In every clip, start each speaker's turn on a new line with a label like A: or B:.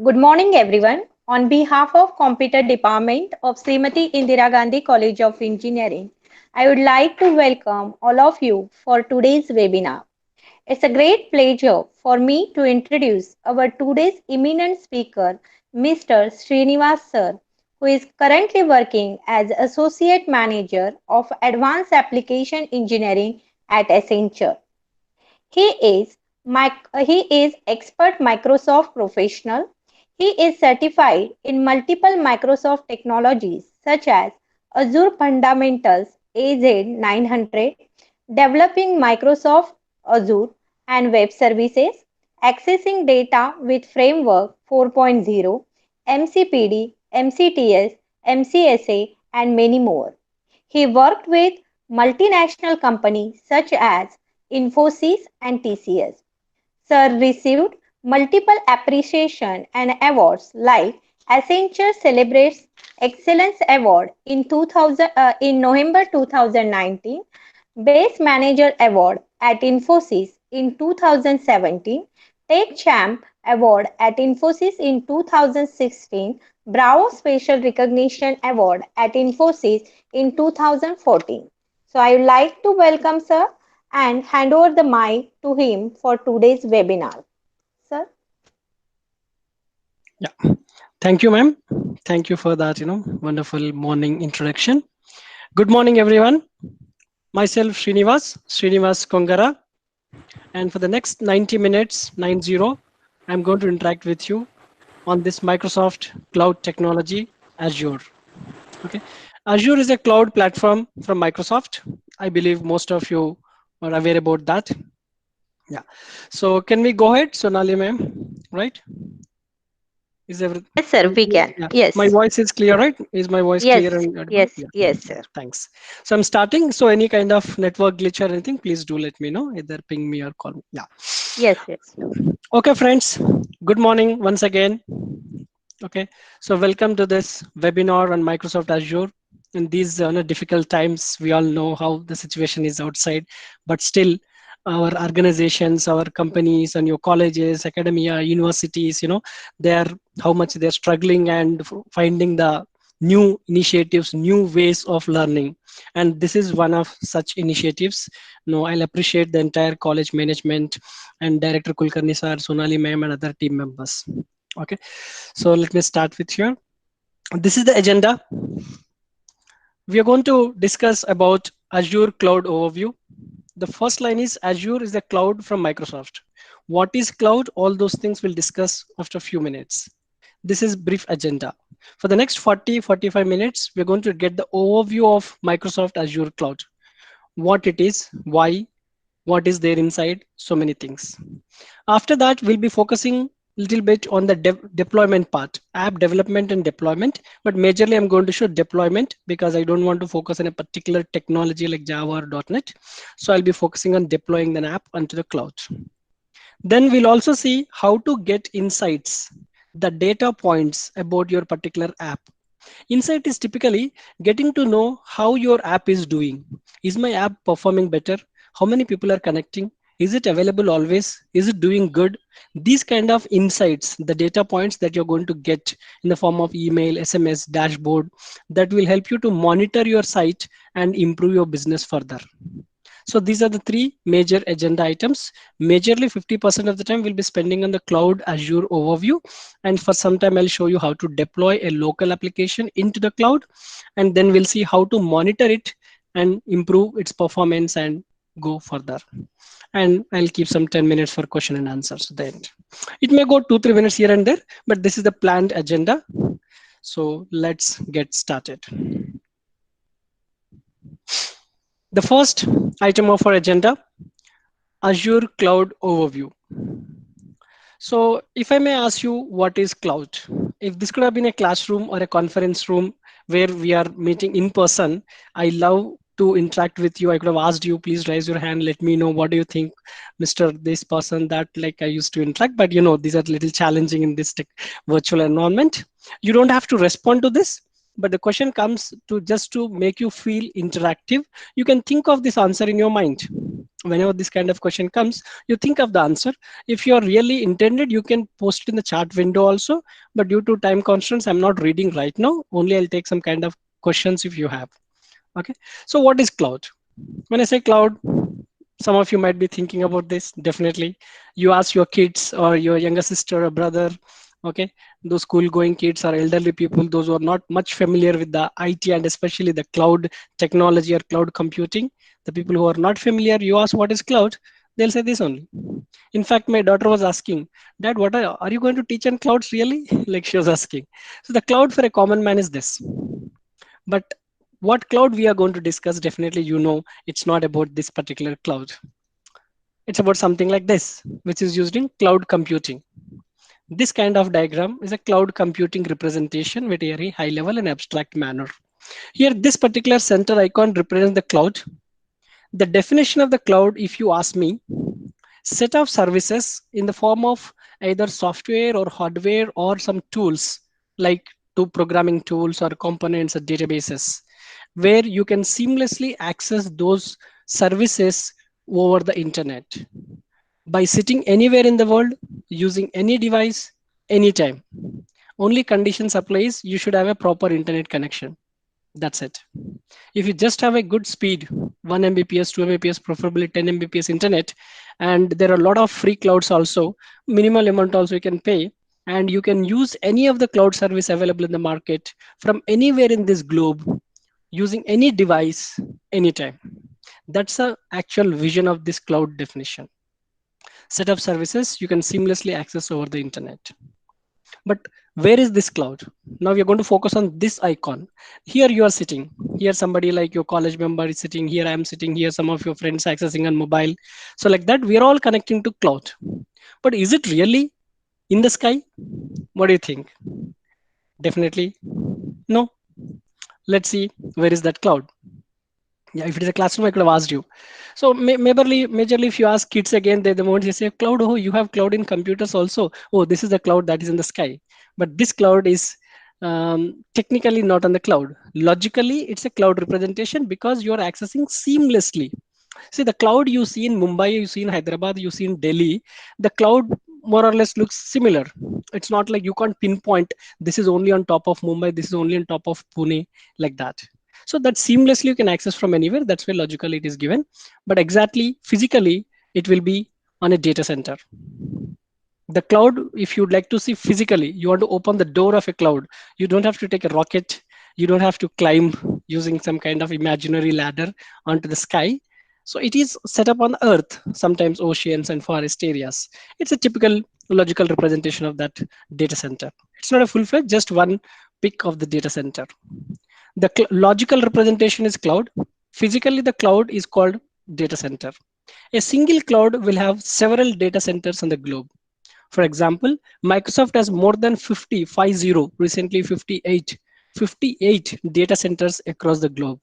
A: Good morning, everyone. On behalf of Computer Department of Srimati Indira Gandhi College of Engineering, I would like to welcome all of you for today's webinar. It's a great pleasure for me to introduce our today's eminent speaker, Mr. Srinivas Sir, who is currently working as Associate Manager of Advanced Application Engineering at Accenture. He is he is expert Microsoft professional. He is certified in multiple Microsoft technologies such as Azure Fundamentals AZ900, developing Microsoft Azure and web services, accessing data with Framework 4.0, MCPD, MCTS, MCSA, and many more. He worked with multinational companies such as Infosys and TCS. Sir received multiple appreciation and awards like Accenture Celebrates Excellence Award in November 2019, Best Manager Award at Infosys in 2017, Tech Champ Award at Infosys in 2016, Bravo Special Recognition Award at Infosys in 2014. So I would like to welcome Sir and hand over the mic to him for today's webinar. Sir.
B: Yeah, thank you, ma'am. Thank you for that, wonderful morning introduction. Good morning, everyone. Myself, Srinivas Kongara, and for the next 90 minutes, 90, I'm going to interact with you on this Microsoft Cloud Technology, Azure. Okay, Azure is a cloud platform from Microsoft. I believe most of you are aware about that. Yeah. So can we go ahead, Sonali, ma'am? Right? Is everything?
A: Yes, sir, we can.
B: Yeah, my
A: Yes.
B: voice is clear, right? Is my voice clear
A: Yes.
B: and audible?
A: Yes.
B: Yeah.
A: Yes, sir.
B: Thanks. So I'm starting. So any kind of network glitch or anything, please do let me know. Either ping me or call me. Yeah.
A: Yes, yes.
B: Okay, friends. Good morning once again. Okay. So welcome to this webinar on Microsoft Azure. In these difficult times, we all know how the situation is outside, but still, our organizations, our companies, and your colleges, academia, universities, they're how much they're struggling and finding the new initiatives, new ways of learning. And this is one of such initiatives. I'll appreciate the entire college management and Director Kulkarni sir, Sonali ma'am, and other team members. Okay, so let me start with here. This is the agenda. We are going to discuss about Azure Cloud Overview. The first line is Azure is the cloud from Microsoft. What is cloud? All those things we'll discuss after a few minutes. This is brief agenda. For the next 40-45 minutes, we're going to get the overview of Microsoft Azure Cloud. What it is, why, what is there inside, so many things. After that, we'll be focusing a little bit on the deployment part, app development and deployment, but majorly I'm going to show deployment because I don't want to focus on a particular technology like Java or .NET. So I'll be focusing on deploying an app onto the cloud. Then we'll also see how to get insights, the data points about your particular app. Insight is typically getting to know how your app is doing. Is my app performing better? How many people are connecting? Is it available always? Is it doing good? These kind of insights, the data points that you're going to get in the form of email, SMS, dashboard, that will help you to monitor your site and improve your business further. So these are the three major agenda items. Majorly 50% of the time we'll be spending on the cloud Azure overview. And for some time, I'll show you how to deploy a local application into the cloud. And then we'll see how to monitor it and improve its performance and go further. And I'll keep some 10 minutes for question and answers at the end. It may go 2-3 minutes here and there, but this is the planned agenda. So let's get started. The first item of our agenda, Azure Cloud Overview. So if I may ask you, what is cloud? If this could have been a classroom or a conference room where we are meeting in person, I love to interact with you. I could have asked you, please raise your hand. Let me know what do you think, Mr. This person that like I used to interact. But these are a little challenging in this virtual environment. You don't have to respond to this. But the question comes to just to make you feel interactive. You can think of this answer in your mind. Whenever this kind of question comes, you think of the answer. If you are really intended, you can post it in the chat window also, but due to time constraints, I'm not reading right now. Only I'll take some kind of questions if you have. Okay, so what is cloud? When I say cloud, some of you might be thinking about this. Definitely you ask your kids or your younger sister or brother. Okay, those school going kids or elderly people, those who are not much familiar with the IT and especially the cloud technology or cloud computing, the people who are not familiar, you ask what is cloud, they'll say this only. In fact, my daughter was asking, Dad, what are you going to teach on clouds really? Like she was asking. So the cloud for a common man is this. But what cloud we are going to discuss, definitely you know it's not about this particular cloud. It's about something like this, which is used in cloud computing. This kind of diagram is a cloud computing representation with a very high level and abstract manner. Here, this particular center icon represents the cloud. The definition of the cloud, if you ask me, set of services in the form of either software or hardware or some tools like two programming tools or components or databases where you can seamlessly access those services over the internet by sitting anywhere in the world using any device anytime. Only conditions applies, you should have a proper internet connection. That's it. If you just have a good speed, 1 mbps, 2 mbps, preferably 10 mbps internet, and there are a lot of free clouds also, minimal amount also you can pay, and you can use any of the cloud service available in the market from anywhere in this globe using any device anytime. That's the actual vision of this cloud definition. Set of services you can seamlessly access over the internet. But where is this cloud? Now we are going to focus on this icon. Here you are sitting. Here somebody like your college member is sitting. Here I am sitting. Here some of your friends accessing on mobile. So like that, we are all connecting to cloud. But is it really in the sky? What do you think? Definitely no. Let's see where is that cloud. Yeah, if it is a classroom, I could have asked you. So majorly, if you ask kids again, they the moment you say cloud, oh, you have cloud in computers also. Oh, this is the cloud that is in the sky. But this cloud is technically not on the cloud. Logically, it's a cloud representation because you are accessing seamlessly. See, the cloud you see in Mumbai, you see in Hyderabad, you see in Delhi, the cloud more or less looks similar. It's not like you can't pinpoint this is only on top of Mumbai, this is only on top of Pune, like that. So that seamlessly you can access from anywhere. That's where logically it is given. But exactly physically, it will be on a data center. The cloud, if you'd like to see physically, you want to open the door of a cloud, you don't have to take a rocket, you don't have to climb using some kind of imaginary ladder onto the sky. So it is set up on earth, sometimes oceans and forest areas. It's a typical logical representation of that data center. It's not a full-fledged, just one pic of the data center. The logical representation is cloud. Physically the cloud is called data center. A single cloud will have several data centers on the globe. For example, Microsoft has more than 50, recently 58 data centers across the globe.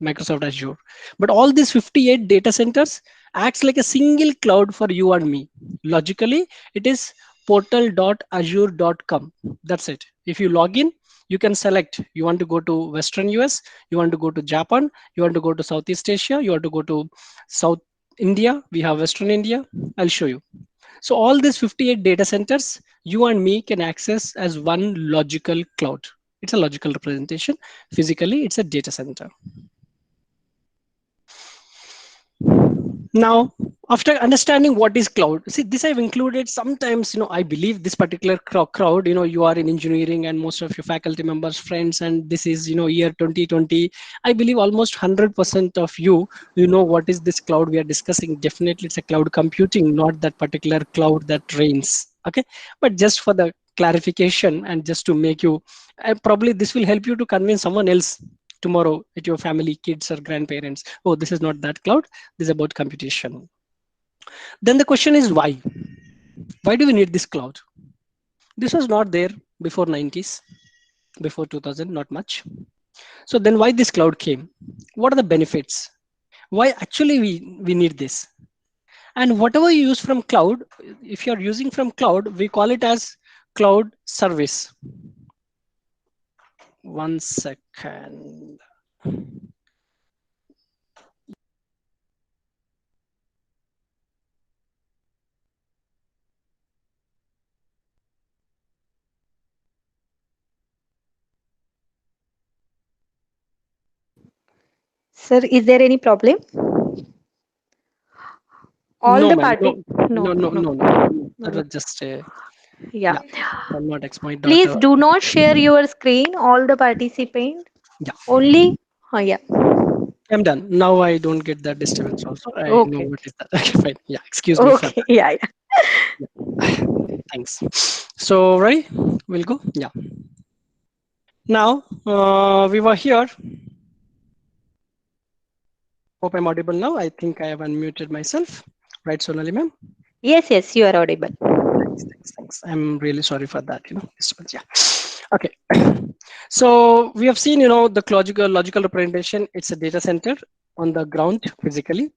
B: Microsoft Azure. But all these 58 data centers acts like a single cloud for you and me. Logically, it is portal.azure.com. That's it. If you log in, you can select you want to go to Western US, you want to go to Japan, you want to go to Southeast Asia, you want to go to South India. We have Western India. I'll show you. So all these 58 data centers, you and me can access as one logical cloud. It's a logical representation. Physically, it's a data center. Now, after understanding what is cloud, see this I've included. Sometimes, I believe this particular crowd, you are in engineering and most of your faculty members, friends, and this is, year 2020. I believe almost 100% of you, what is this cloud we are discussing. Definitely, it's a cloud computing, not that particular cloud that rains. Okay, but just for the clarification and just to make you, probably this will help you to convince someone else tomorrow at your family, kids or grandparents. Oh, this is not that cloud, this is about computation. Then the question is why? Why do we need this cloud? This was not there before 90s, before 2000, not much. So then why this cloud came? What are the benefits? Why actually we need this? And whatever you use from cloud, if you're using from cloud, we call it as cloud service. One second.
A: Sir, is there any problem? All
B: No,
A: the
B: ma'am. No,
A: party?
B: no,
A: No,
B: no,
A: no,
B: no, no, no.
A: no,
B: That
A: no.
B: was just a,
A: Yeah.
B: yeah. I'm not ex my
A: Please
B: daughter.
A: do not share your screen, all the participants.
B: Yeah,
A: Only, oh yeah.
B: I'm done. Now I don't get that disturbance also. I know
A: Okay.
B: what is that. Okay, fine. Yeah, excuse me for
A: Okay.
B: that.
A: Yeah, yeah.
B: Yeah. Thanks. So, ready? We'll go. Yeah. Now, we were here. Hope I'm audible now. I think I have unmuted myself. Right, Sonali ma'am?
A: Yes, yes, you are audible.
B: Thanks. I'm really sorry for that, disturbance. Yeah. Okay. So we have seen, the logical representation. It's a data center on the ground physically.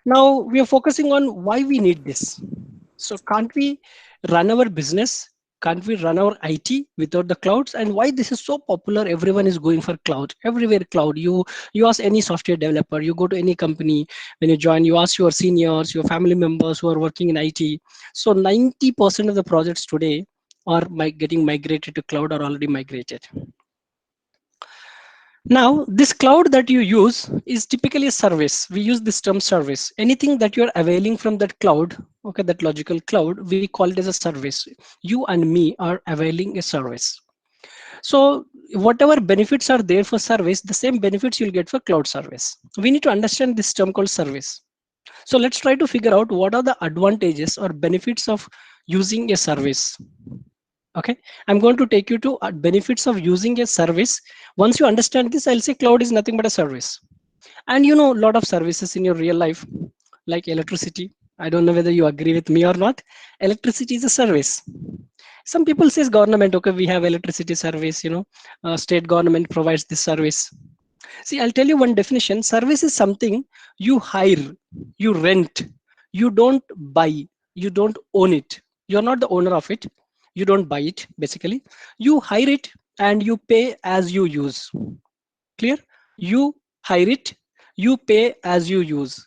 B: Now we are focusing on why we need this. So can't we run our business? Can't we run our IT without the clouds? And why this is so popular? Everyone is going for cloud. Everywhere cloud. You ask any software developer, you go to any company when you join, you ask your seniors, your family members who are working in IT. So 90% of the projects today are getting migrated to cloud or already migrated. Now, this cloud that you use is typically a service. We use this term service. Anything that you're availing from that cloud, okay, that logical cloud, we call it as a service. You and me are availing a service. So, whatever benefits are there for service, the same benefits you'll get for cloud service. We need to understand this term called service. So, let's try to figure out what are the advantages or benefits of using a service. Okay, I'm going to take you to benefits of using a service. Once you understand this, I'll say cloud is nothing but a service. And a lot of services in your real life, like electricity. I don't know whether you agree with me or not. Electricity is a service. Some people says government, okay, we have electricity service, state government provides this service. See, I'll tell you one definition. Service is something you hire, you rent, you don't buy, you don't own it. You're not the owner of it. You don't buy it, basically. You hire it and you pay as you use. Clear? You hire it, you pay as you use.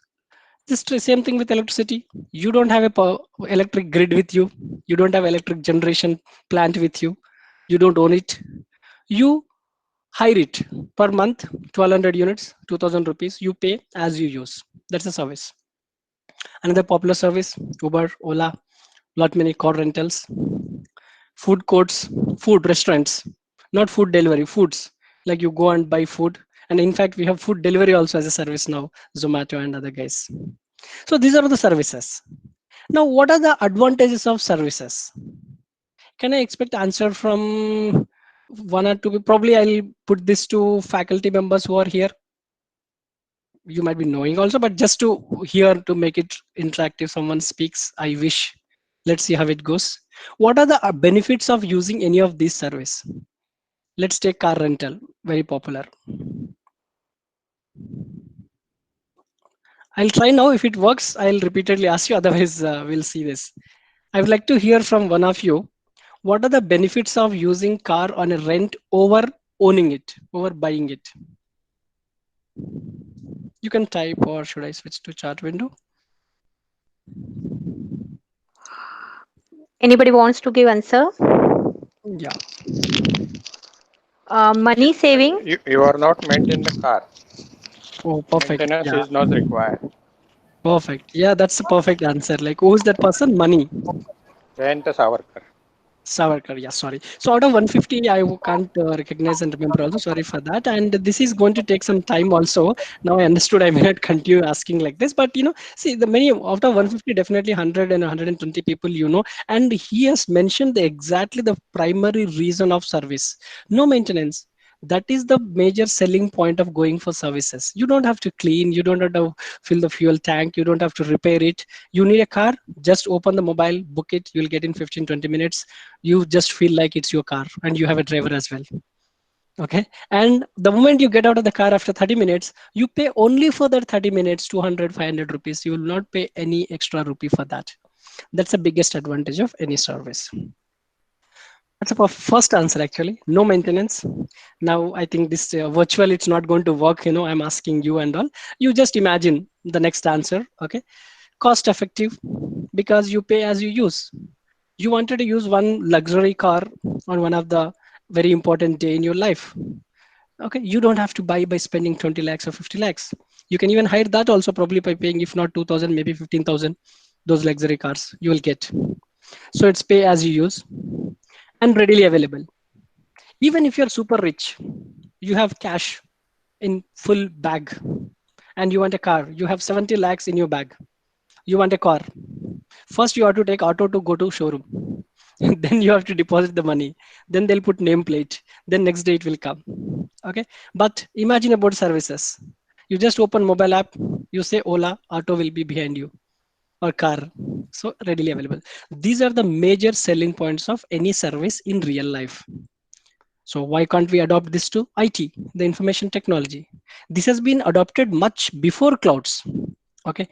B: Just the same thing with electricity. You don't have a electric grid with you. You don't have electric generation plant with you. You don't own it. You hire it per month, 1200 units, 2000 rupees. You pay as you use. That's a service. Another popular service, Uber, Ola, lot many car rentals, food courts, food restaurants, not food delivery, foods. Like you go and buy food. And in fact, we have food delivery also as a service now, Zomato and other guys. So these are the services. Now, what are the advantages of services? Can I expect answer from one or two? Probably I'll put this to faculty members who are here. You might be knowing also, but just to hear to make it interactive, someone speaks, I wish. Let's see how it goes. What are the benefits of using any of these service? Let's take car rental, very popular. I'll try now. If it works, I'll repeatedly ask you. Otherwise, we'll see this. I would like to hear from one of you. What are the benefits of using car on a rent over owning it, over buying it? You can type, or should I switch to chat window?
A: Anybody wants to give answer?
B: Yeah.
A: Money saving.
C: You are not maintain the car.
B: Oh, perfect.
C: Maintenance
B: Yeah.
C: is not required.
B: Perfect. Yeah, that's the perfect answer. Like, who's that person? Money.
C: Rent a shower car.
B: Savarkar, yeah, sorry. So out of 150, I can't recognize and remember also. Sorry for that. And this is going to take some time also. Now I understood I may not continue asking like this, but see the many out of 150, definitely 100 and 120 people, and he has mentioned exactly the primary reason of service. No maintenance. That is the major selling point of going for services. You don't have to clean, you don't have to fill the fuel tank, you don't have to repair it. You need a car, just open the mobile, book it, you'll get in 15-20 minutes. You just feel like it's your car and you have a driver as well. Okay, and the moment you get out of the car after 30 minutes, you pay only for that 30 minutes 200, 500 rupees. You will not pay any extra rupee for that. That's the biggest advantage of any service. That's a first answer, actually. No maintenance. Now I think this virtual, it's not going to work. I'm asking you and all. You just imagine the next answer. Okay, cost effective, because you pay as you use. You wanted to use one luxury car on one of the very important day in your life. Okay, you don't have to buy by spending 20 lakhs or 50 lakhs. You can even hire that also probably by paying, if not 2000, maybe 15,000, those luxury cars you will get. So it's pay as you use and readily available. Even if you're super rich, you have cash in full bag and you want a car, you have 70 lakhs in your bag. You want a car. First, you have to take auto to go to showroom. Then you have to deposit the money. Then they'll put nameplate. Then next day it will come. Okay. But imagine about services. You just open mobile app. You say Ola, auto will be behind you or car. So readily available. These are the major selling points of any service in real life. So why can't we adopt this to IT, the information technology? This has been adopted much before clouds. Okay,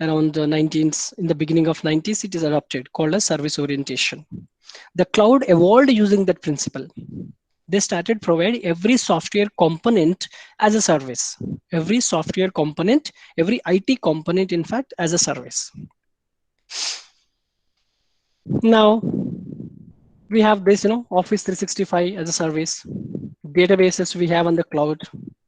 B: around the 19th, in the beginning of 90s, it is adopted called as service orientation. The cloud evolved using that principle. They started providing every software component as a service. Every software component, every IT component, in fact, as a service. Now we have this, Office 365 as a service. Databases we have on the cloud.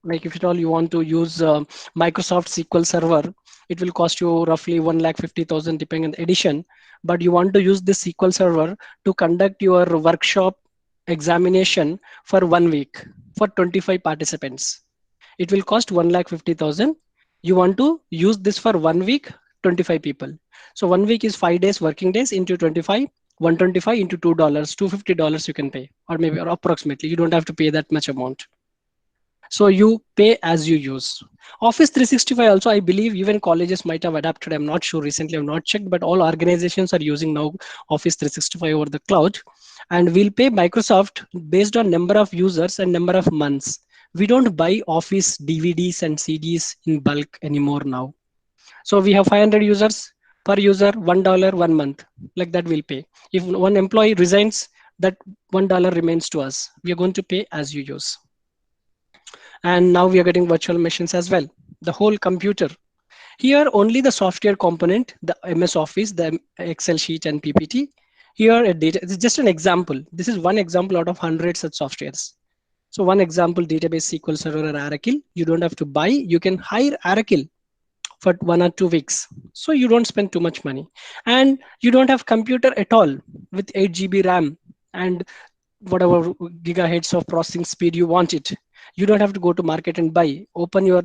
B: Like if at all you want to use Microsoft SQL Server, it will cost you roughly 1,50,000 depending on the edition. But you want to use this SQL Server to conduct your workshop examination for 1 week for 25 participants. It will cost 1,50,000. You want to use this for 1 week, 25 people. So 1 week is 5 days working days into 25. 125 into $2, $250 you can pay, or maybe or approximately. You don't have to pay that much amount. So you pay as you use. Office 365 also, I believe even colleges might have adapted. I'm not sure. Recently, I've not checked, but all organizations are using now Office 365 over the cloud, and we'll pay Microsoft based on number of users and number of months. We don't buy Office DVDs and CDs in bulk anymore now. So we have 500 users, per user $1 1 month. Like that we'll pay. If one employee resigns, that $1 remains to us. We are going to pay as you use. And now we are getting virtual machines as well. The whole computer. Here only the software component, the MS Office, the Excel sheet and PPT. Here a data. This is just an example. This is one example out of hundreds of softwares. So one example, database SQL Server or Oracle. You don't have to buy. You can hire Oracle for 1 or 2 weeks. So you don't spend too much money. And you don't have computer at all with 8 GB RAM and whatever gigahertz of processing speed you want it. You don't have to go to market and buy. Open your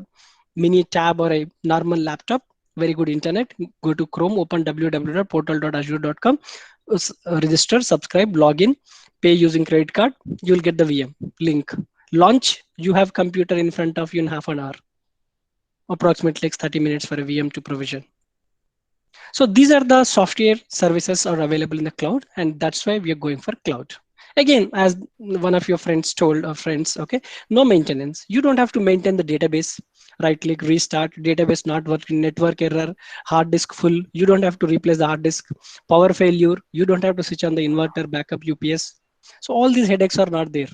B: mini tab or a normal laptop, very good internet. Go to Chrome, open www.portal.azure.com, register, subscribe, login, pay using credit card. You'll get the VM link. Launch, you have computer in front of you in half an hour. Approximately takes 30 minutes for a VM to provision. So these are the software services are available in the cloud, and that's why we are going for cloud. Again, as one of your friends told, friends, okay, no maintenance. You don't have to maintain the database. Right click, restart, database not working, network error, hard disk full. You don't have to replace the hard disk. Power failure. You don't have to switch on the inverter, backup, UPS. So all these headaches are not there,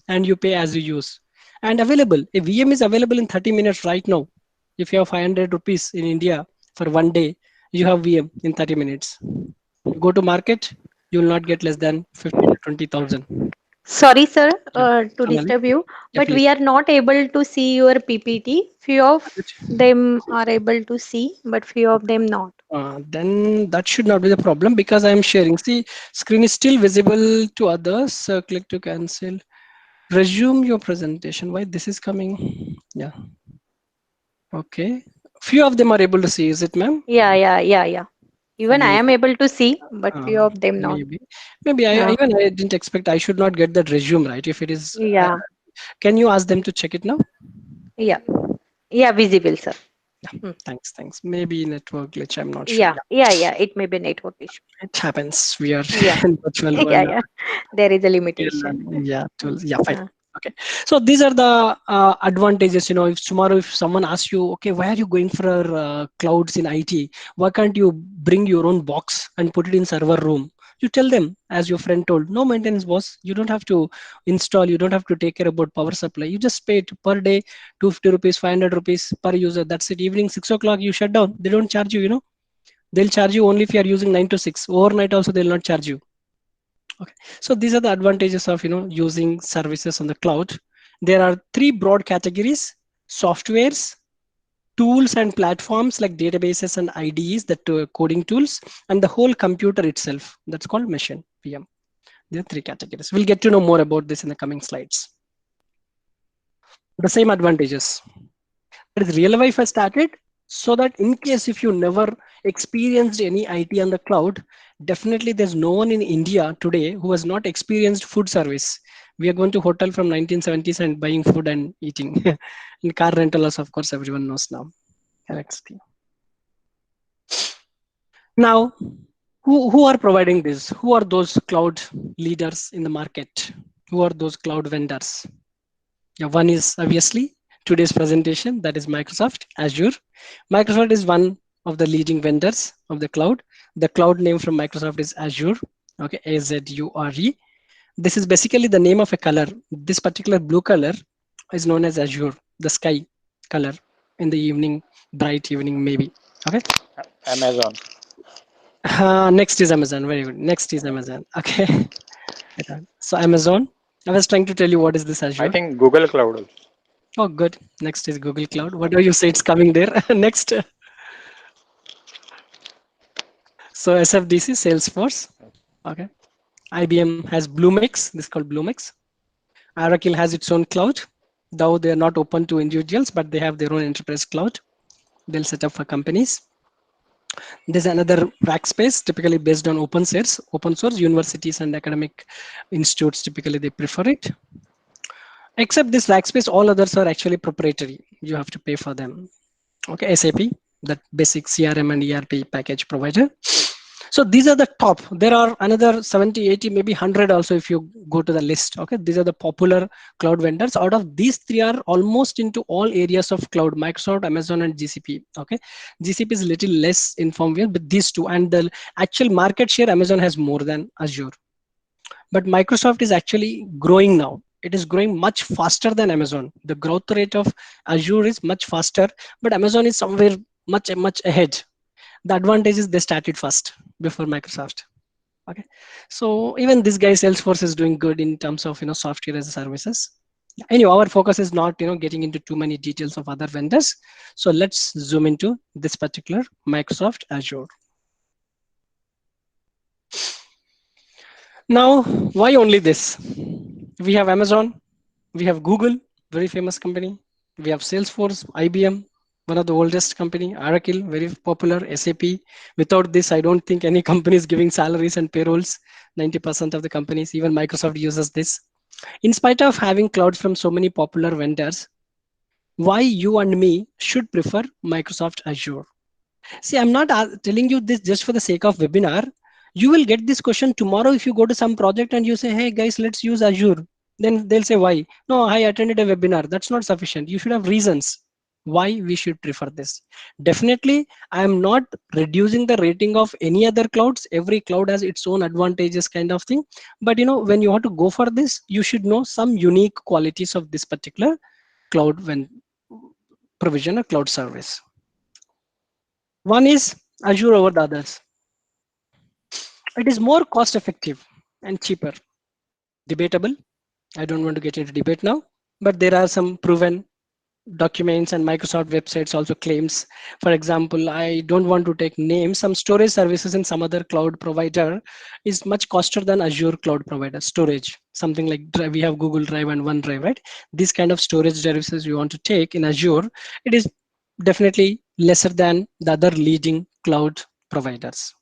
B: and you pay as you use. And available. A VM is available in 30 minutes right now. If you have 500 rupees in India for 1 day, you have VM in 30 minutes. You go to market, you will not get less than 15 to 20,000.
A: Sorry, sir,
B: Yeah,
A: to
B: Sonali.
A: disturb you,
B: Yeah,
A: but
B: please.
A: we are not able to see your PPT. Few of them are able to see, but few of them not.
B: Then that should not be the problem because I am sharing. See, screen is still visible to others. So click to cancel. Resume your presentation. Why this is coming? Yeah. Okay. Few of them are able to see. Is it, ma'am?
A: Yeah, yeah, yeah, yeah. Even I am
B: Maybe.
A: able to see, but
B: Uh,
A: few of them not.
B: maybe I
A: Yeah,
B: even I didn't expect. I should not get that resume right. If it is,
A: yeah,
B: can you ask them to check it now?
A: yeah, yeah, visible, sir.
B: Yeah.
A: Hmm.
B: Thanks. Maybe network glitch. I'm not sure.
A: Yeah,
B: Yeah,
A: yeah, yeah. It may be network issue.
B: it happens. We are
A: Yeah,
B: in virtual
A: yeah,
B: world now.
A: yeah. There is a
B: Real
A: limitation.
B: learning. Yeah, tools. Yeah, fine.
A: Uh,
B: Okay. So these are the advantages. If tomorrow if someone asks you, okay, why are you going for clouds in IT? Why can't you bring your own box and put it in server room? You tell them, as your friend told, no maintenance, boss. You don't have to install. You don't have to take care about power supply. You just pay it per day, 250 rupees, 500 rupees per user. That's it. Evening 6 o'clock, you shut down. They don't charge you. They'll charge you only if you are using 9 to 6. Overnight also, they'll not charge you. Okay, so these are the advantages of using services on the cloud. There are three broad categories: softwares, tools and platforms like databases and IDEs, that coding tools, and the whole computer itself. That's called machine VM. There are three categories. We'll get to know more about this in the coming slides. The same advantages. That is, real Wi-Fi started so that in case if you never experienced any IT on the cloud, definitely there's no one in India today who has not experienced food service. We are going to hotel from 1970s and buying food and eating. And car rentals, of course, everyone knows now. Correct. Now, who are providing this? Who are those cloud leaders in the market? Who are those cloud vendors? Yeah, one is obviously today's presentation, that is Microsoft Azure. Microsoft is one of the leading vendors of the cloud. The cloud name from Microsoft is Azure. Okay, Azure. This is basically the name of a color. This particular blue color is known as Azure, the sky color in the evening, bright evening maybe. Okay.
C: Amazon.
B: Next is Amazon. Very good. Next is Amazon. Okay. So Amazon. I was trying to tell you what is this
C: I
B: Azure.
C: think Google Cloud also.
B: Oh, good. Next is Google Cloud. Whatever you say, it's coming there. Next. So SFDC, Salesforce. Okay. IBM has Bluemix. This is called Bluemix. Oracle has its own cloud, though they are not open to individuals, but they have their own enterprise cloud. They'll set up for companies. There's another Rackspace, typically based on open source. Open source universities and academic institutes typically they prefer it. Except this Rackspace, all others are actually proprietary. You have to pay for them. Okay, SAP, that basic CRM and ERP package provider. So these are the top. There are another 70, 80, maybe 100 also if you go to the list. Okay, these are the popular cloud vendors. Out of these three are almost into all areas of cloud: Microsoft, Amazon, and GCP. Okay, GCP is a little less informed with, but these two, and the actual market share, Amazon has more than Azure. But Microsoft is actually growing now. It is growing much faster than Amazon. The growth rate of Azure is much faster, but Amazon is somewhere much ahead. The advantage is they started first before Microsoft. Okay, so even this guy Salesforce is doing good in terms of software as a services. Anyway, our focus is not getting into too many details of other vendors. So let's zoom into this particular Microsoft Azure. Now, why only this? We have Amazon, we have Google, very famous company. We have Salesforce, IBM, one of the oldest company, Oracle, very popular, SAP. Without this, I don't think any company is giving salaries and payrolls. 90% of the companies, even Microsoft uses this. In spite of having clouds from so many popular vendors, why you and me should prefer Microsoft Azure? See, I'm not telling you this just for the sake of webinar. You will get this question tomorrow if you go to some project and you say, hey guys, let's use Azure. Then they'll say, why? No, I attended a webinar. That's not sufficient. You should have reasons why we should prefer this. Definitely, I am not reducing the rating of any other clouds. Every cloud has its own advantages kind of thing. But when you want to go for this, you should know some unique qualities of this particular cloud when provision a cloud service. One is Azure over the others. It is more cost effective and cheaper. Debatable. I don't want to get into debate now, but there are some proven documents and Microsoft websites also claims. For example, I don't want to take names. Some storage services in some other cloud provider is much coster than Azure cloud provider storage. Something like we have Google Drive and OneDrive, right? These kind of storage services you want to take in Azure, it is definitely lesser than the other leading cloud providers.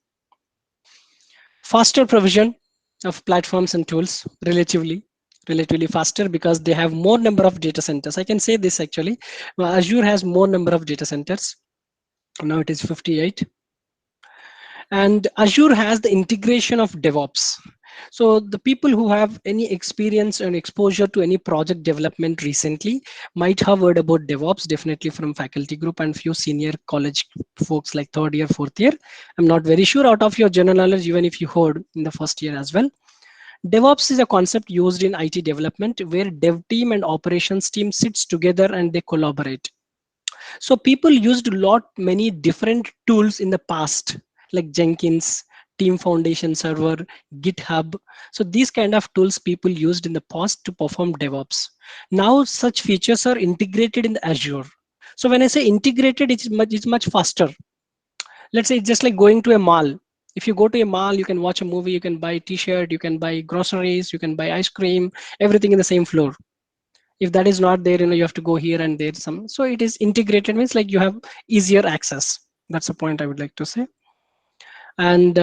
B: Faster provision of platforms and tools, relatively faster because they have more number of data centers. I can say this actually. Azure has more number of data centers. Now it is 58. And Azure has the integration of DevOps. So the people who have any experience and exposure to any project development recently might have heard about DevOps, definitely from faculty group and few senior college folks like third year, fourth year. I'm not very sure out of your general knowledge, even if you heard in the first year as well. DevOps is a concept used in IT development where dev team and operations team sits together and they collaborate. So people used a lot many different tools in the past like Jenkins, Team Foundation Server, GitHub. So these kind of tools people used in the past to perform DevOps. Now such features are integrated in the Azure. So when I say integrated, it's much faster. Let's say it's just like going to a mall. If you go to a mall, you can watch a movie, you can buy t-shirt, you can buy groceries, you can buy ice cream, everything in the same floor. If that is not there, you have to go here and there some. So it is integrated, means like you have easier access. That's the point I would like to say. And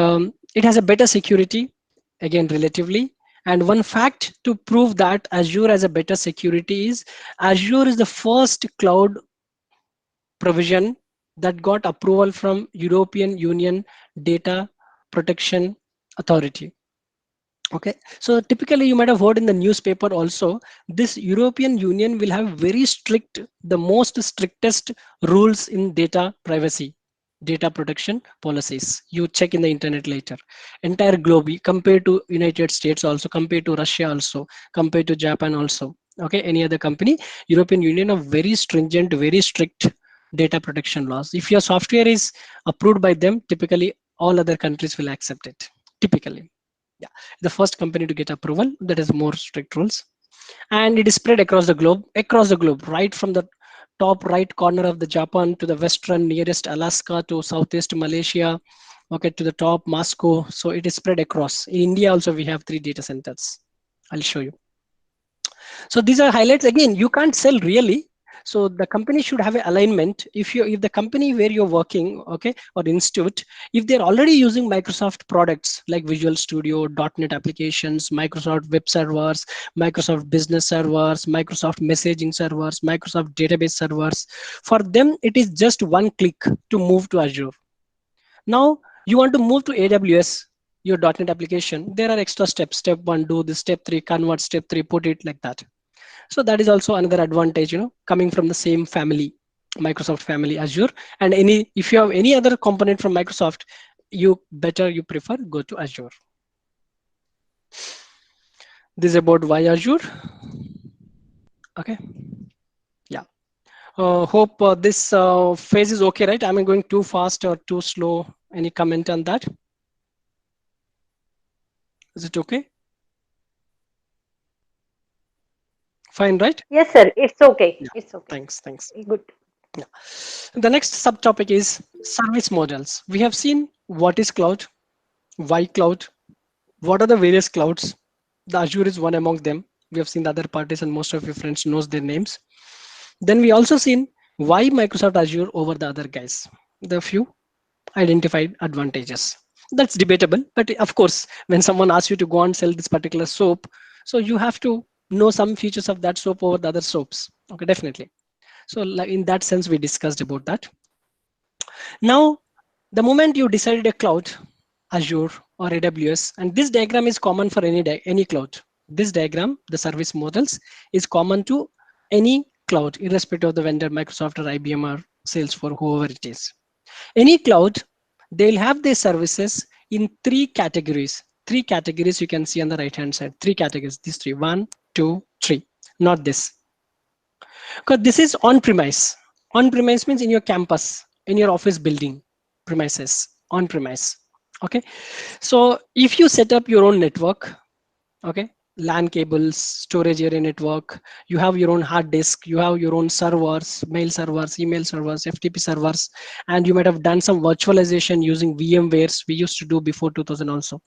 B: it has a better security, again relatively. And one fact to prove that Azure has a better security is Azure is the first cloud provision that got approval from European Union Data Protection Authority. Okay, so typically you might have heard in the newspaper also, this European Union will have very strict, the most strictest rules in data privacy, data protection policies. You check in the internet later. Entire globe, compared to United States also, compared to Russia also, compared to Japan also. Okay, any other company, European Union have very stringent, very strict data protection laws. If your software is approved by them, typically all other countries will accept it. Typically, yeah, the first company to get approval, that is more strict rules. And it is spread across the globe, right from the top right corner of the Japan to the western nearest Alaska to southeast Malaysia, okay, to the top Moscow. So it is spread across. In India also we have 3 data centers. I'll show you. So these are highlights. Again, you can't sell really. So the company should have an alignment. If the company where you're working, okay, or institute, if they're already using Microsoft products like Visual Studio, .NET applications, Microsoft web servers, Microsoft business servers, Microsoft messaging servers, Microsoft database servers, for them it is just one click to move to Azure. Now you want to move to AWS, your .NET application, there are extra steps. Step 1, do this. Step 3, convert. Step 3, put it, like that. So that is also another advantage, coming from the same family, Microsoft family, Azure. And any, if you have any other component from Microsoft, you prefer go to Azure. This is about why Azure. Okay, yeah. Hope this phase is okay, right? Am I going too fast or too slow? Any comment on that? Is it okay? Fine, right?
A: Yes, sir. It's okay.
B: Yeah.
A: It's okay.
B: Thanks.
A: Good.
B: Yeah. The next subtopic is service models. We have seen what is cloud, why cloud, what are the various clouds. The Azure is one among them. We have seen the other parties and most of your friends knows their names. Then we also seen why Microsoft Azure over the other guys. The few identified advantages. That's debatable, but of course, when someone asks you to go and sell this particular soap, so you have to know some features of that soap over the other soaps. Okay, definitely. So like in that sense, we discussed about that. Now, the moment you decided a cloud, Azure or AWS, and this diagram is common for any cloud. This diagram, the service models, is common to any cloud, irrespective of the vendor, Microsoft or IBM or Salesforce, whoever it is. Any cloud, they'll have their services in 3 categories. 3 categories you can see on the right hand side. 3 categories, these three, 1, 2, 3. Not this. Because this is on premise. On premise means in your campus, in your office building premises, on premise. Okay. So if you set up your own network, okay, LAN cables, storage area network, you have your own hard disk, you have your own servers, mail servers, email servers, FTP servers, and you might have done some virtualization using VMwares. We used to do before 2000 also.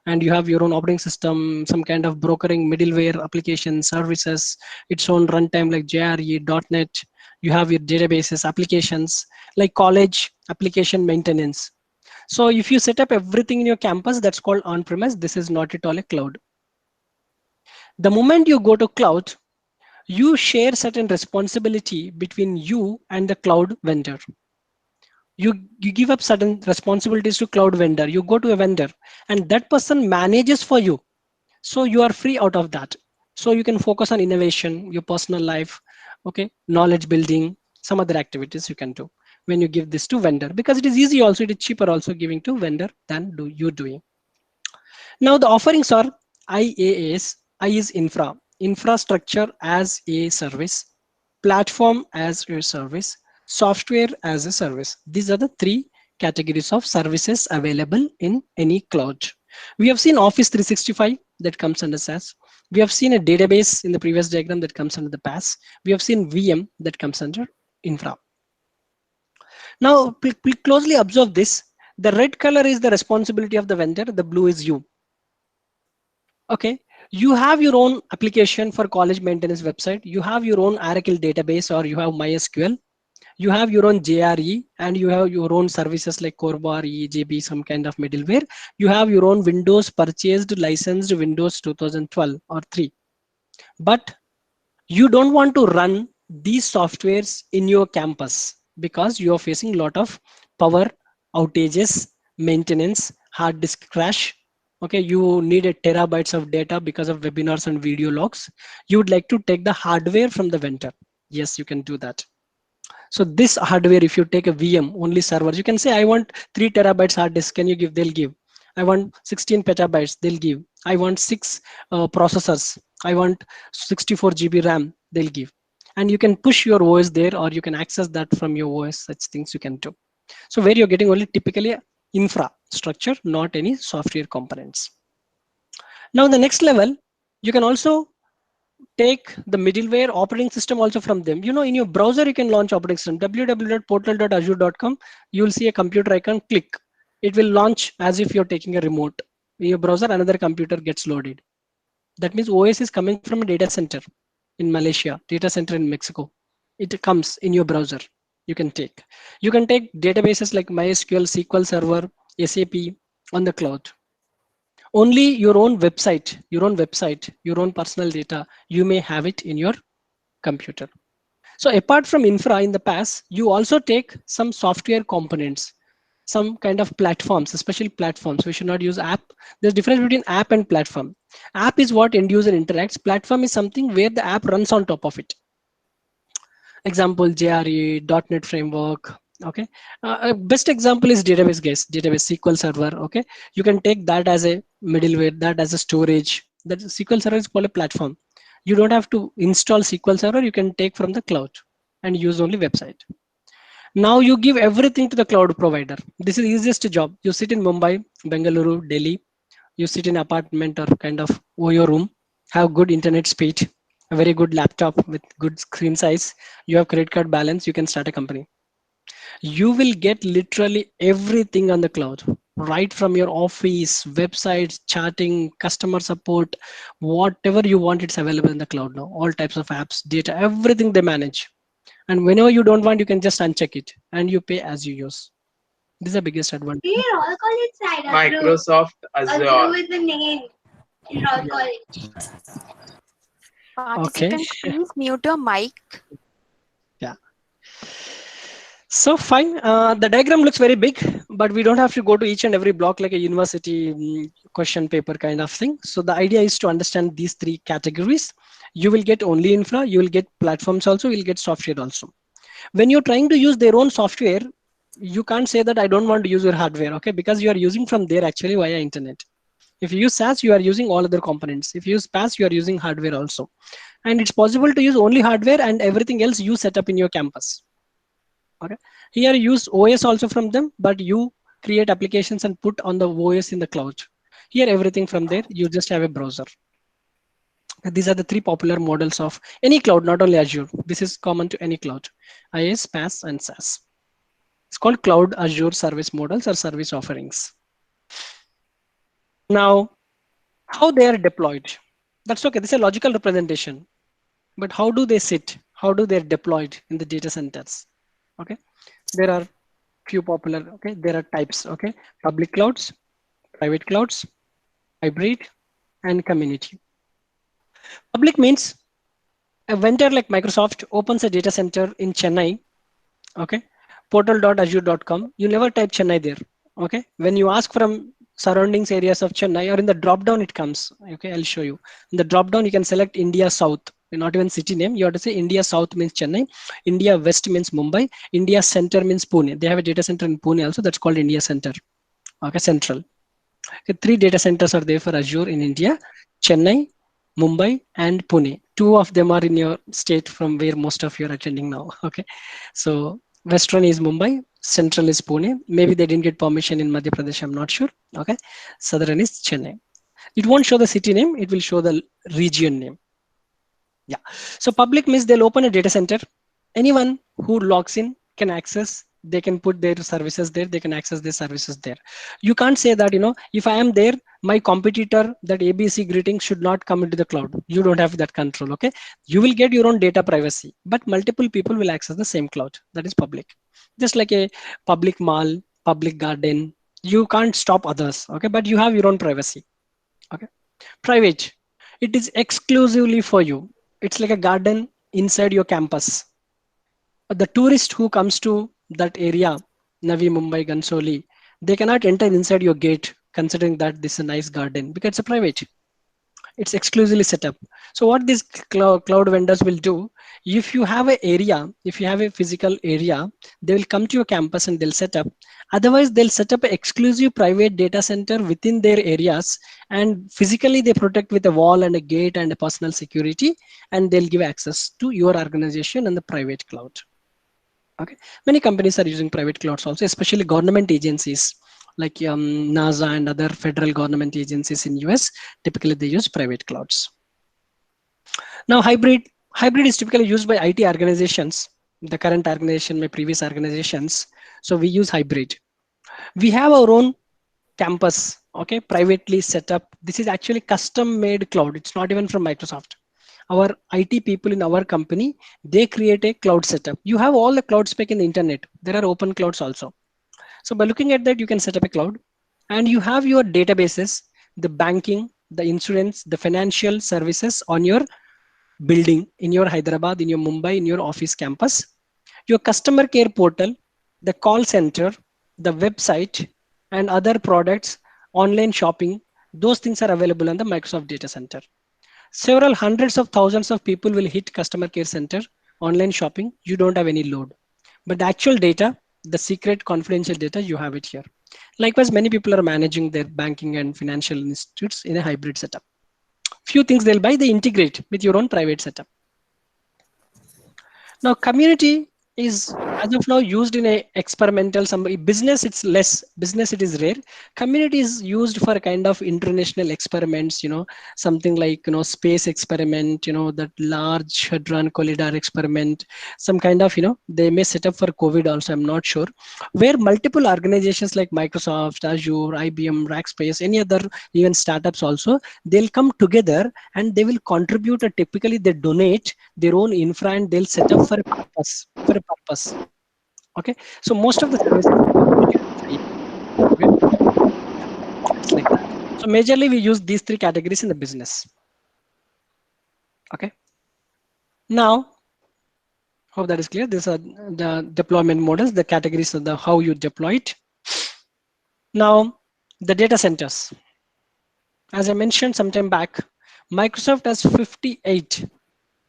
B: And you have your own operating system, some kind of brokering middleware application services, its own runtime like JRE, .NET. You have your databases, applications like college application maintenance. So if you set up everything in your campus, that's called on-premise. This is not at all a cloud. The moment you go to cloud, you share certain responsibility between you and the cloud vendor. You give up certain responsibilities to cloud vendor. You go to a vendor and that person manages for you. So you are free out of that. So you can focus on innovation, your personal life, okay, knowledge building, some other activities you can do when you give this to vendor, because it is easy also, it is cheaper also giving to vendor than do you doing. Now the offerings are IaaS. I is infrastructure as a service, platform as a service, software as a service. These are the 3 categories of services available in any cloud. We have seen Office 365 that comes under SaaS. We have seen a database in the previous diagram that comes under the PaaS. We have seen VM that comes under infra. Now, closely observe this. The red color is the responsibility of the vendor. The blue is you. Okay. You have your own application for college maintenance website. You have your own Oracle database or you have MySQL. You have your own JRE and you have your own services like Corbar, EJB, some kind of middleware. You have your own Windows purchased licensed Windows 2012 or 3. But you don't want to run these softwares in your campus because you are facing a lot of power outages, maintenance, hard disk crash. Okay, you need a terabytes of data because of webinars and video logs. You would like to take the hardware from the vendor. Yes, you can do that. So this hardware, if you take a VM, only servers, you can say, I want 3 terabytes hard disk. Can you give? They'll give. I want 16 petabytes. They'll give. I want 6 processors. I want 64 GB RAM. They'll give. And you can push your OS there, or you can access that from your OS. Such things you can do. So where you're getting only typically infrastructure, not any software components. Now the next level, you can also take the middleware operating system also from them. You know, in your browser, you can launch operating system. www.portal.azure.com. You will see a computer icon, click. It will launch as if you're taking a remote. In your browser, another computer gets loaded. That means OS is coming from a data center in Malaysia, data center in Mexico. It comes in your browser. You can take. You can take databases like MySQL, SQL Server, SAP on the cloud. Only your own personal data, you may have it in your computer. So apart from infra in the past, you also take some software components, some kind of platforms, especially platforms. We should not use app. There's difference between app and platform. App is what end user interacts. Platform is something where the app runs on top of it. Example, JRE, .NET framework. Okay, best example is database, guys. Database SQL Server. Okay, you can take that as a middleware, that as a storage. That SQL Server is called a platform. You don't have to install SQL Server. You can take from the cloud and use only website. Now you give everything to the cloud provider. This is the easiest job. You sit in Mumbai, Bengaluru, Delhi. You sit in apartment or kind of your room, have good internet speed, a very good laptop with good screen size. You have credit card balance. You can start a company. You will get literally everything on the cloud, right from your office, websites, chatting, customer support, whatever you want, it's available in the cloud now. All types of apps, data, everything they manage. And whenever you don't want, you can just uncheck it and you pay as you use. This is the biggest advantage.
D: We all call it side Microsoft Azure. Azure is the name in all
B: Yeah.
D: college.
B: Okay.
E: Participant, please mute your mic.
B: Yeah. So fine. The diagram looks very big, but we don't have to go to each and every block like a university question paper kind of thing. So the idea is to understand these three categories. You will get only infra, you will get platforms also, you will get software also. When you're trying to use their own software, you can't say that I don't want to use your hardware, okay? Because you are using from there actually via internet. If you use SaaS, you are using all other components. If you use PaaS, you are using hardware also. And it's possible to use only hardware and everything else you set up in your campus. Okay. Here use OS also from them, but you create applications and put on the OS in the cloud. Here everything from there, you just have a browser. These are the three popular models of any cloud, not only Azure. This is common to any cloud: IaaS, PaaS, and SaaS. It's called Cloud Azure Service Models or Service Offerings. Now, how they are deployed? That's okay. This is a logical representation. But how do they sit? How do they are deployed in the data centers? Okay, there are few popular. Okay, there are types. Okay, public clouds, private clouds, hybrid, and community. Public means a vendor like Microsoft opens a data center in Chennai. Okay, portal.azure.com. You never type Chennai there. Okay, when you ask from surroundings areas of Chennai or in the drop down it comes. Okay, I'll show you. In the drop down you can select India South. Not even city name. You have to say India South means Chennai, India West means Mumbai, India Center means Pune. They have a data center in Pune also. That's called India Center. Okay, Central. Okay, three data centers are there for Azure in India: Chennai, Mumbai, and Pune. Two of them are in your state from where most of you are attending now. Okay, so Western is Mumbai, Central is Pune. Maybe they didn't get permission in Madhya Pradesh. I'm not sure. Okay. Southern is Chennai. It won't show the city name. It will show the region name. Yeah. So public means they'll open a data center. Anyone who logs in can access. They can put their services there. They can access their services there. You can't say that, if I am there, my competitor, that ABC greeting should not come into the cloud. You don't have that control. Okay. You will get your own data privacy, but multiple people will access the same cloud. That is public. Just like a public mall, public garden. You can't stop others. Okay. But you have your own privacy. Okay. Private, it is exclusively for you. It's like a garden inside your campus. The tourist who comes to that area, Navi Mumbai, Gansoli, they cannot enter inside your gate considering that this is a nice garden because it's a private. It's exclusively set up. So what these cloud vendors will do, if you have an area, if you have a physical area, they will come to your campus and they'll set up. Otherwise, they'll set up an exclusive private data center within their areas, and physically they protect with a wall and a gate and a personal security, and they'll give access to your organization and the private cloud. Okay, many companies are using private clouds also, especially government agencies like NASA and other federal government agencies in US. Typically, they use private clouds. Now, hybrid is typically used by IT organizations. The current organization, my previous organizations. So we use hybrid. We have our own campus, okay, privately set up. This is actually custom made cloud. It's not even from Microsoft. Our IT people in our company, they create a cloud setup. You have all the cloud spec in the internet. There are open clouds also. So by looking at that, you can set up a cloud and you have your databases, the banking, the insurance, the financial services on your building in your Hyderabad, in your Mumbai, in your office campus, your customer care portal, the call center, the website, and other products, online shopping, those things are available on the Microsoft Data Center. Several hundreds of thousands of people will hit customer care center, online shopping, you don't have any load. But the actual data, the secret confidential data, you have it here. Likewise, many people are managing their banking and financial institutes in a hybrid setup. Few things they'll buy, they integrate with your own private setup. Now, community is as of now used in a experimental some business. It's less business. It is rare. Community is used for a kind of international experiments. Something like space experiment. That large hadron collider experiment. Some kind of they may set up for COVID also. I'm not sure. Where multiple organizations like Microsoft, Azure, IBM, Rackspace, any other even startups also, they'll come together and they will contribute. Typically, they donate their own infra and they'll set up for a purpose. For a purpose. Okay. So most of the services are completely free. Okay. Yeah. It's like that. So majorly we use these three categories in the business. Okay. Now, hope that is clear. These are the deployment models, the categories of the how you deploy it. Now, the data centers. As I mentioned sometime back, Microsoft has 58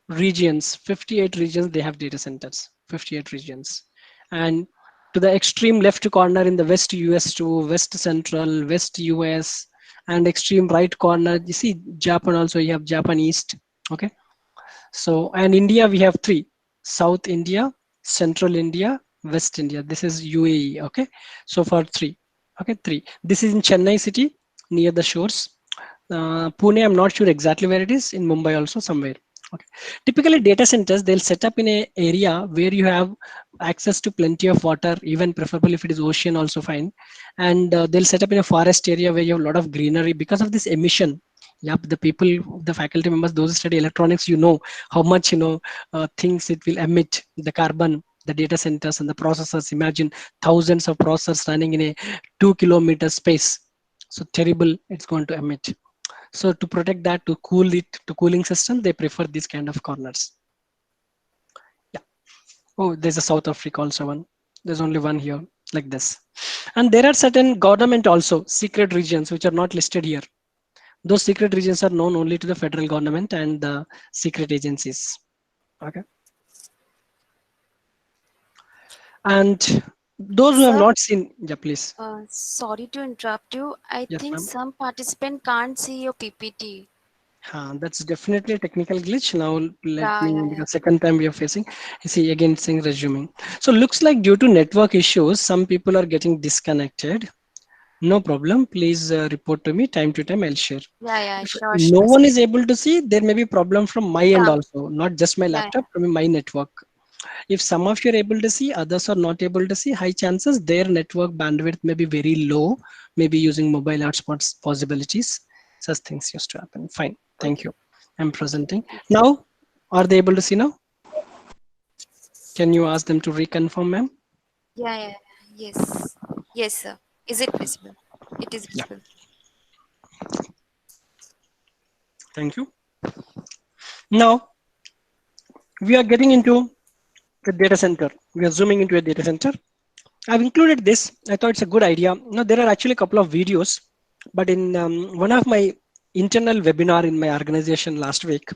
B: regions they have data centers, 58 regions. And to the extreme left corner in the west US to west central, west US, and extreme right corner, you see Japan also, you have Japan East. Okay. So, and India, we have three: South India, Central India, West India. This is UAE. Okay. So far three. Okay, three. This is in Chennai city near the shores. Pune, I'm not sure exactly where it is. In Mumbai also somewhere. Okay. Typically, data centers they'll set up in a area where you have access to plenty of water, even preferable if it is ocean also fine, and they'll set up in a forest area where you have a lot of greenery because of this emission. Yep, the people, the faculty members, those who study electronics, how much things it will emit, the carbon, the data centers and the processors. Imagine thousands of processors running in a 2 kilometer space. So terrible, it's going to emit. So to protect that, to cool it, to cooling system, they prefer these kind of corners. Yeah. Oh, there's a South Africa also one. There's only one here like this. And there are certain government also secret regions which are not listed here. Those secret regions are known only to the federal government and the secret agencies. Okay. And those who have
E: Sir,
B: not seen, yeah, please.
E: sorry to interrupt you. I
B: Yes,
E: think
B: ma'am.
E: some participant can't see your PPT.
B: That's definitely a technical glitch. Now let
D: Yeah,
B: me,
D: yeah, yeah.
B: because second time we are facing, you see again saying resuming. So looks like due to network issues, some people are getting disconnected. No problem. Please report to me time to time. I'll share.
D: Yeah, yeah,
B: If
D: sure,
B: no
D: sure,
B: one
D: sir.
B: is able to see, there may be problem from my end
D: Yeah,
B: also, not just my
D: yeah,
B: laptop, from my network. If some of you are able to see, others are not able to see, high chances their network bandwidth may be very low, maybe using mobile hotspots possibilities. Such things used to happen. Fine.
D: yeah.
B: Thank
D: Okay,
B: you. I'm
D: okay,
B: presenting.
D: okay.
B: Now, are they able to see now? Can you ask them to reconfirm, ma'am?
D: Yeah, yeah, yeah. Yes, yes, sir. Is it visible? It is
B: Yeah.
D: visible.
B: Thank you. Now, we are getting into the data center. We are zooming into a data center. I've included this. I thought it's a good idea. Now, there are actually a couple of videos, but in one of my internal webinar in my organization last week,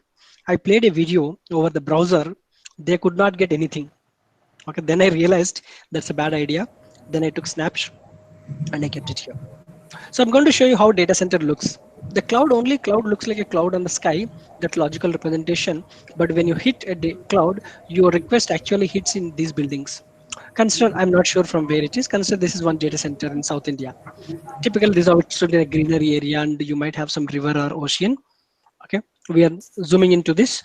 B: I played a video over the browser. They could not get anything. Okay, then I realized that's a bad idea. Then I took snaps and I kept it here. So I'm going to show you how data center looks. The cloud looks like a cloud on the sky, that logical representation. But when you hit a cloud, your request actually hits in these buildings. Consider, I'm not sure from where it is. Consider this is one data center in South India. Typically, this is also in a greenery area, and you might have some river or ocean. Okay, we are zooming into this.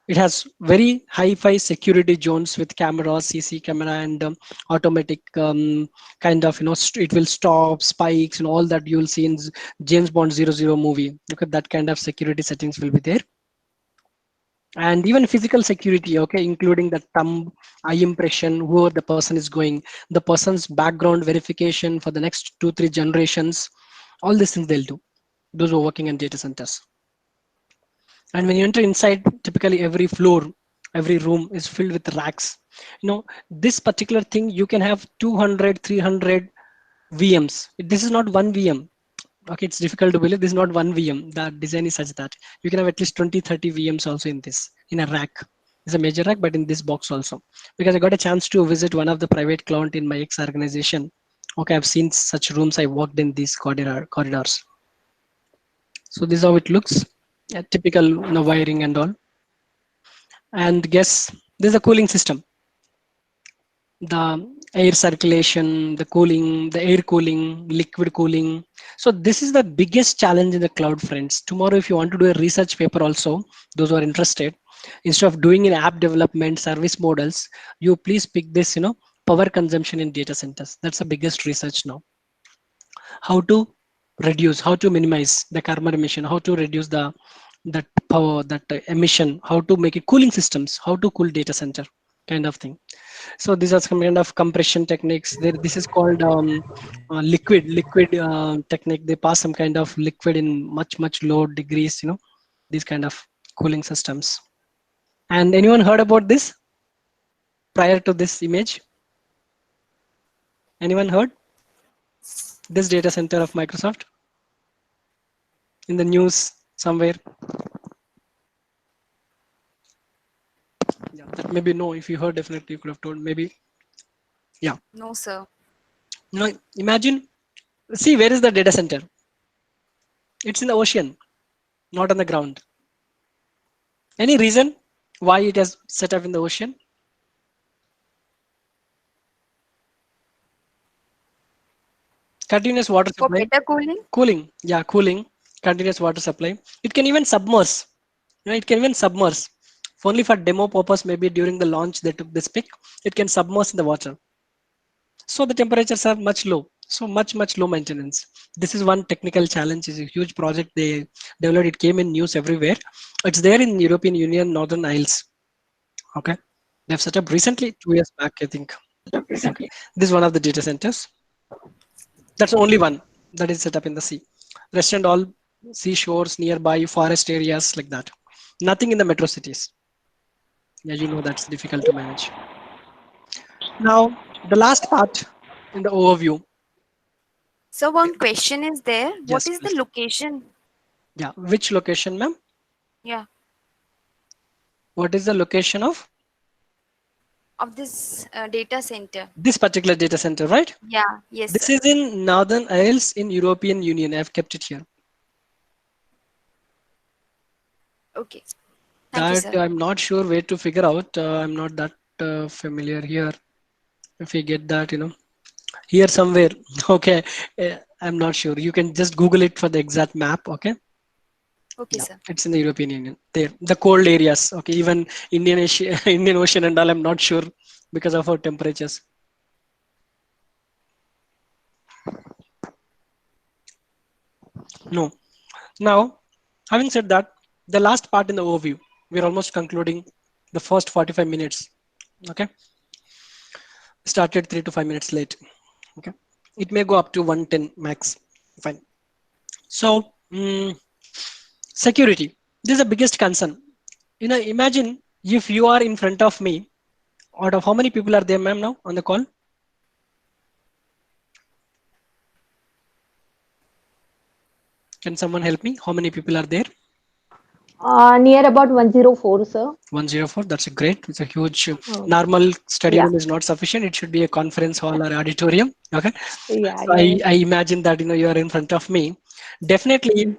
B: It has very hi-fi security zones with cameras, CC camera, and automatic kind of it will stop spikes and all that you'll see in James Bond 00 movie. Look at that kind of security settings will be there, and even physical security. Okay, including the thumb, eye impression, who the person is going, the person's background verification for the next 2 3 generations. All these things they'll do. Those who are working in data centers. And when you enter inside, typically every floor, every room is filled with racks. This particular thing, you can have 200, 300 VMs. This is not one VM. Okay, it's difficult to believe this is not one VM. The design is such that you can have at least 20, 30 VMs also in this, in a rack. It's a major rack, but in this box also. Because I got a chance to visit one of the private client in my ex organization. Okay, I've seen such rooms. I walked in these corridors. So this is how it looks. A typical wiring and all. And guess this is a cooling system. The air circulation, the cooling, the air cooling, liquid cooling. So this is the biggest challenge in the cloud, friends. Tomorrow, if you want to do a research paper also, those who are interested, instead of doing an app development, service models, you please pick this, power consumption in data centers. That's the biggest research now. How to reduce, how to minimize the carbon emission, how to reduce that power, that emission, how to make it cooling systems, how to cool data center kind of thing. So these are some kind of compression techniques. This is called liquid technique. They pass some kind of liquid in much low degrees. These kind of cooling systems. And anyone heard about this prior to this image? Anyone heard this data center of Microsoft in the news somewhere? Yeah, that maybe no. If you heard, definitely you could have told. Maybe yeah.
D: No, sir.
B: Imagine. See, where is the data center? It's in the ocean, not on the ground. Any reason why it has set up in the ocean? Continuous water
D: For
B: supply.
D: better cooling?
B: Cooling. Yeah, cooling. Continuous water supply. It can even submerge. It can even submerge. Only for demo purpose, maybe during the launch they took this pic. It can submerge in the water. So the temperatures are much low. So much low maintenance. This is one technical challenge. It's a huge project they developed. It came in news everywhere. It's there in European Union, Northern Isles. Okay. They've set up recently, 2 years back, I think. Okay. This is one of the data centers. That's the only one that is set up in the sea. Rest and all seashores, nearby forest areas like that. Nothing in the metro cities. Yeah, that's difficult to manage. Now, the last part in the overview.
D: So one question is there. What
B: Yes,
D: is the
B: please.
D: location?
B: Yeah, which location, ma'am?
D: Yeah,
B: What is the location of
D: of this data center.
B: this particular data center, right?
D: Yeah, yes,
B: This
D: sir.
B: is in Northern Isles in European Union. I've kept it here.
E: Okay. Thank you,
B: That
E: sir.
B: I'm not sure where to figure out. I'm not that familiar here. If we get that, here somewhere. Okay, I'm not sure. You can just Google it for the exact map. Okay,
E: Okay,
B: yeah,
E: sir.
B: it's in the European Union. There, the cold areas. Okay, even Indian Asia, Indian Ocean and all. I'm not sure because of our temperatures. No. Now, having said that, the last part in the overview, we're almost concluding the first 45 minutes. Okay, started 3 to 5 minutes late. Okay, it may go up to 110 max. Fine. So, security. This is the biggest concern. Imagine if you are in front of me. Out of how many people are there, ma'am, now on the call? Can someone help me? How many people are there?
A: Near about 104, sir.
B: 104. That's a great. It's a huge.
A: Oh,
B: Normal study
A: yeah,
B: room is not sufficient. It should be a conference hall or auditorium. Okay.
A: yeah,
B: So
A: yes.
B: I imagine that you are in front of me. Definitely
A: Mm.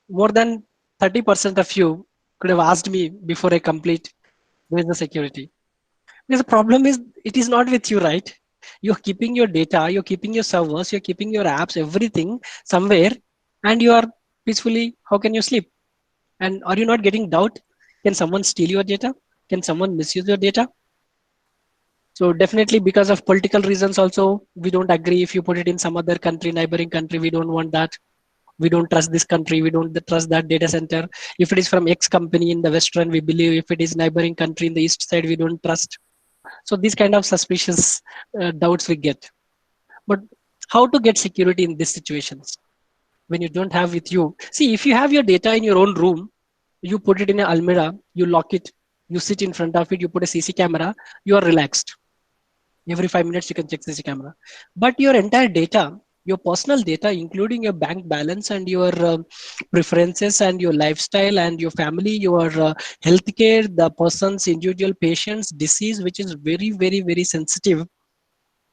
B: more than 30% of you could have asked me before I complete where is the security. Because the problem is it is not with you, right? You're keeping your data, you're keeping your servers, you're keeping your apps, everything somewhere, and you are peacefully. How can you sleep? And are you not getting doubt? Can someone steal your data? Can someone misuse your data? So definitely because of political reasons also, we don't agree if you put it in some other country, neighboring country, we don't want that. We don't trust this country, we don't trust that data center. If it is from X company in the western, we believe. If it is neighboring country in the east side, we don't trust. So these kind of suspicious doubts we get. But how to get security in these situations when you don't have with you? See, if you have your data in your own room, you put it in an almirah, you lock it, you sit in front of it, you put a CC camera, you are relaxed. Every 5 minutes you can check CC camera. But your entire data, your personal data, including your bank balance and your preferences and your lifestyle and your family, your healthcare, the person's individual patient's disease, which is very, very, very sensitive.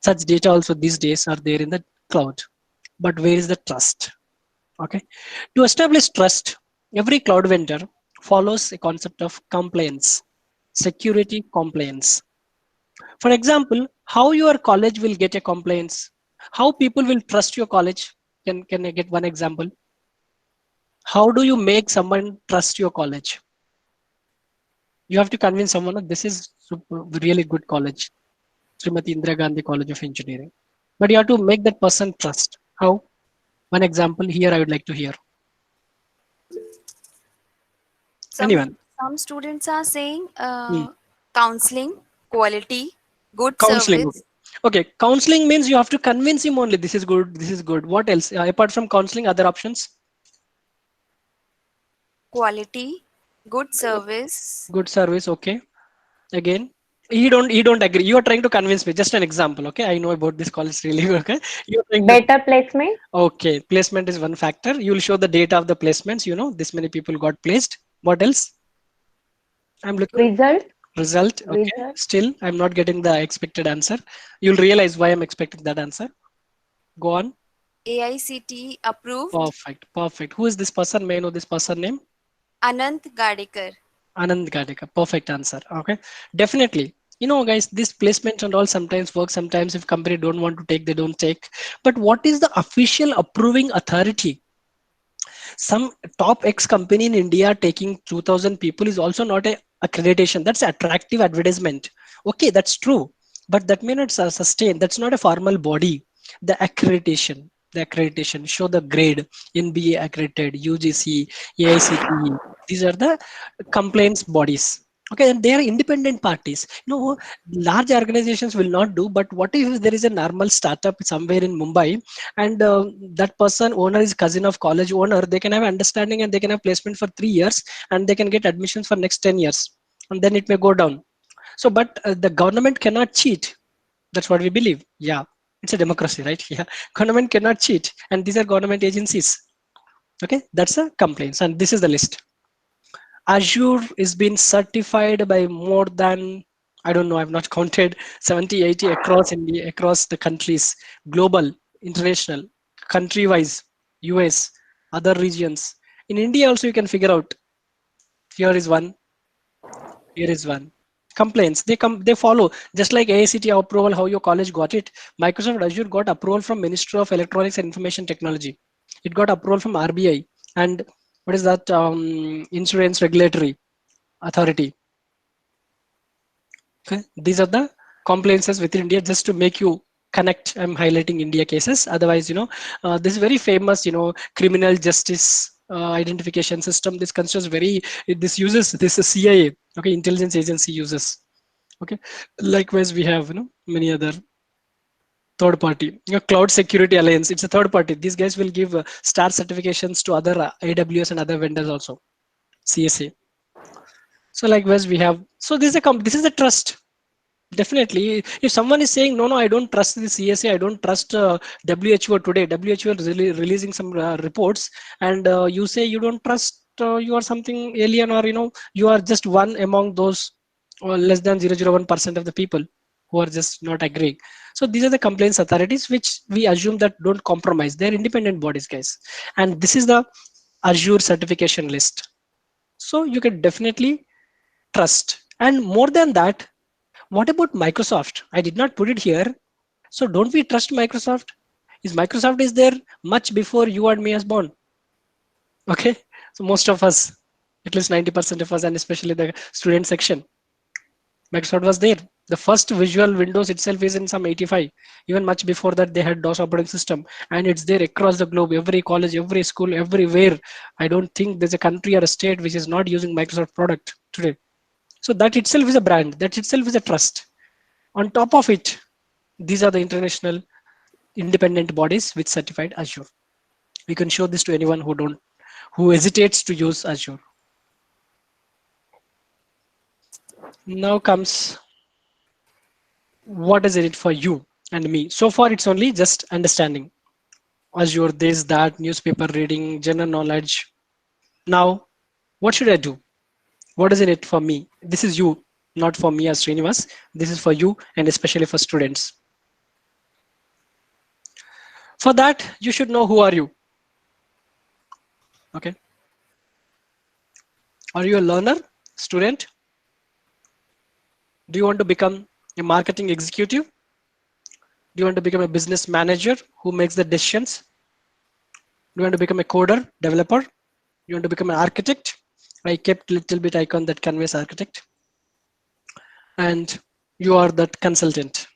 B: Such data also these days are there in the cloud. But where is the trust? Okay. To establish trust, every cloud vendor follows a concept of compliance, security compliance. For example, how your college will get a compliance, how people will trust your college. Can I get one example? How do you make someone trust your college? You have to convince someone that this is really good college, Srimati Indira Gandhi College of Engineering. But you have to make that person trust. How? One example here I would like to hear.
E: Some
B: Anyone?
E: some students are saying
B: Hmm.
E: counseling, quality, good
B: Counseling.
E: service,
B: Okay. Okay. Counseling means you have to convince him only. This is good. This is good. What else? Apart from counseling, other options?
E: quality, good service,
B: Good service. Okay. Again. He don't agree. You are trying to convince me. Just an example. Okay. I know about this college really. Okay. You're trying to.
A: Better placement,
B: Okay. Placement is one factor. You will show the data of the placements. This many people got placed. What else? I'm looking
A: result,
B: result. Okay.
A: result.
B: Still, I'm not getting the expected answer. You'll realize why I'm expecting that answer. Go on.
E: AICT approved,
B: Perfect. Perfect. Who is this person? May I know this person name?
E: Anant Gadekar.
B: Anand Gadeka. Perfect answer. Okay. Definitely. Guys, this placement and all sometimes work. Sometimes if company don't want to take, they don't take. But what is the official approving authority? Some top X company in India taking 2000 people is also not a accreditation. That's attractive advertisement. Okay, that's true. But that may not sustain. That's not a formal body. The accreditation show the grade, NBA accredited, UGC, AICTE. These are the complaints bodies. Okay, and they are independent parties. Large organizations will not do. But what if there is a normal startup somewhere in Mumbai, and that person owner is cousin of college owner? They can have understanding and they can have placement for 3 years, and they can get admissions for next 10 years, and then it may go down. So but the government cannot cheat. That's what we believe. Yeah, it's a democracy, right? Yeah, government cannot cheat, and these are government agencies. Okay, that's a complaints, and this is the list. Azure is been certified by more than, I don't know, I've not counted, 70, 80 across India, across the countries, global, international, country wise, US, other regions. In India also you can figure out Here is one. Here is one. Complaints. They follow. Just like AICT approval, how your college got it. Microsoft Azure got approval from Ministry of Electronics and Information Technology. It got approval from RBI. And what is that? Insurance Regulatory Authority. Okay. These are the compliances within India, just to make you connect. I'm highlighting India cases. Otherwise, this is very famous, criminal justice identification system. This considers this uses this is CIA, okay, intelligence agency uses. Okay. Likewise, we have, many other third party. Cloud Security Alliance. It's a third party. These guys will give star certifications to other AWS and other vendors also. CSA. So likewise, we have. So this is the trust. Definitely, if someone is saying no, I don't trust the CSA, I don't trust WHO today. WHO is releasing some reports, and you say you don't trust, you are something alien, or you are just one among those less than 0.001% of the people who are just not agreeing. So these are the complaints authorities which we assume that don't compromise. They're independent bodies, guys, and this is the Azure certification list. So you can definitely trust, and more than that. What about Microsoft? I did not put it here. So don't we trust Microsoft? Microsoft is there much before you and me as born. Okay. So most of us, at least 90% of us, and especially the student section, Microsoft was there. The first visual Windows itself is in some 85. Even much before that, they had DOS operating system, and it's there across the globe. Every college, every school, everywhere. I don't think there's a country or a state which is not using Microsoft product today. So that itself is a brand. That itself is a trust. On top of it, these are the international independent bodies which certified Azure. We can show this to anyone who hesitates to use Azure. Now comes what is in it for you and me. So far, it's only just understanding Azure, this, that, newspaper reading, general knowledge. Now, what should I do? What is in it for me? This is you, not for me as Srinivas. This is for you, and especially for students. For that, you should know who are you. Okay. Are you a learner, student? Do you want to become a marketing executive? Do you want to become a business manager who makes the decisions? Do you want to become a coder, developer? Do you want to become an architect? I kept little bit icon that conveys architect. And you are that consultant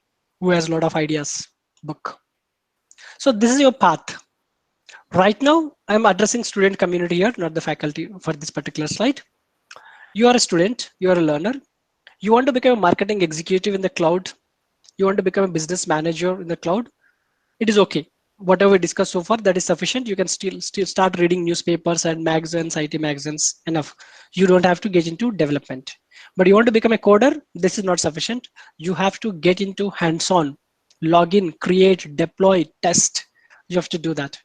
B: who has a lot of ideas book. So this is your path. Right now, I'm addressing student community here, not the faculty for this particular slide. You are a student, you are a learner. You want to become a marketing executive in the cloud. You want to become a business manager in the cloud. It is okay. Whatever we discussed so far, that is sufficient. You can still start reading newspapers and magazines, IT magazines, enough. You don't have to get into development. But you want to become a coder, this is not sufficient. You have to get into hands-on, log in, create, deploy, test. You have to do that.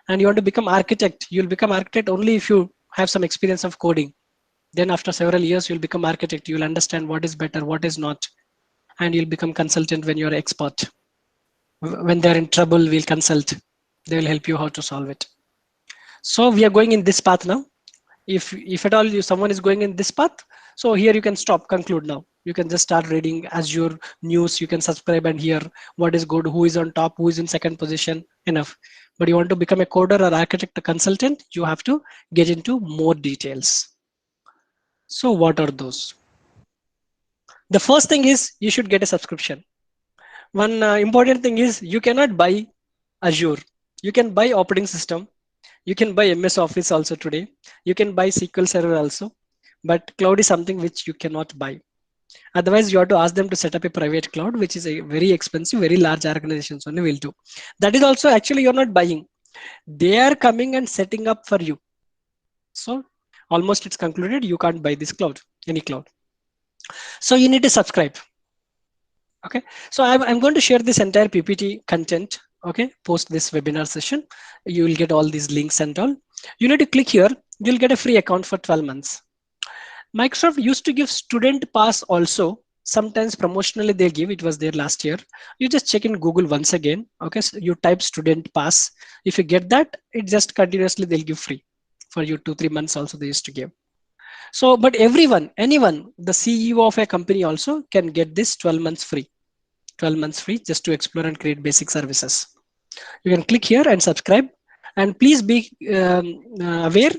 B: And you want to become architect. You'll become architect only if you have some experience of coding. Then after several years, you'll become architect. You'll understand what is better, what is not. And you'll become consultant when you're an expert. When they're in trouble, we'll consult. They will help you how to solve it. So we are going in this path now. If at all someone is going in this path, so here you can stop, conclude now. You can just start reading Azure news. You can subscribe and hear what is good, who is on top, who is in second position, enough. But you want to become a coder or architect, a consultant, you have to get into more details. So what are those? The first thing is you should get a subscription. One important thing is you cannot buy Azure. You can buy operating system. You can buy MS Office also today. You can buy SQL Server also. But cloud is something which you cannot buy. Otherwise, you have to ask them to set up a private cloud, which is a very expensive, very large organizations only will do. That is also actually you're not buying. They are coming and setting up for you. So almost it's concluded you can't buy this cloud, any cloud. So you need to subscribe. Okay, so I'm going to share this entire PPT content. Okay, post this webinar session, you will get all these links and all. You need to click here. You'll get a free account for 12 months. Microsoft used to give student pass also. Sometimes promotionally they give. It was there last year. You just check in Google once again. Okay, so you type student pass. If you get that, it just continuously they'll give free for you 2-3 months also they used to give. So, but anyone, the CEO of a company also can get this 12 months free. 12 months free just to explore and create basic services. You can click here and subscribe, and please be aware,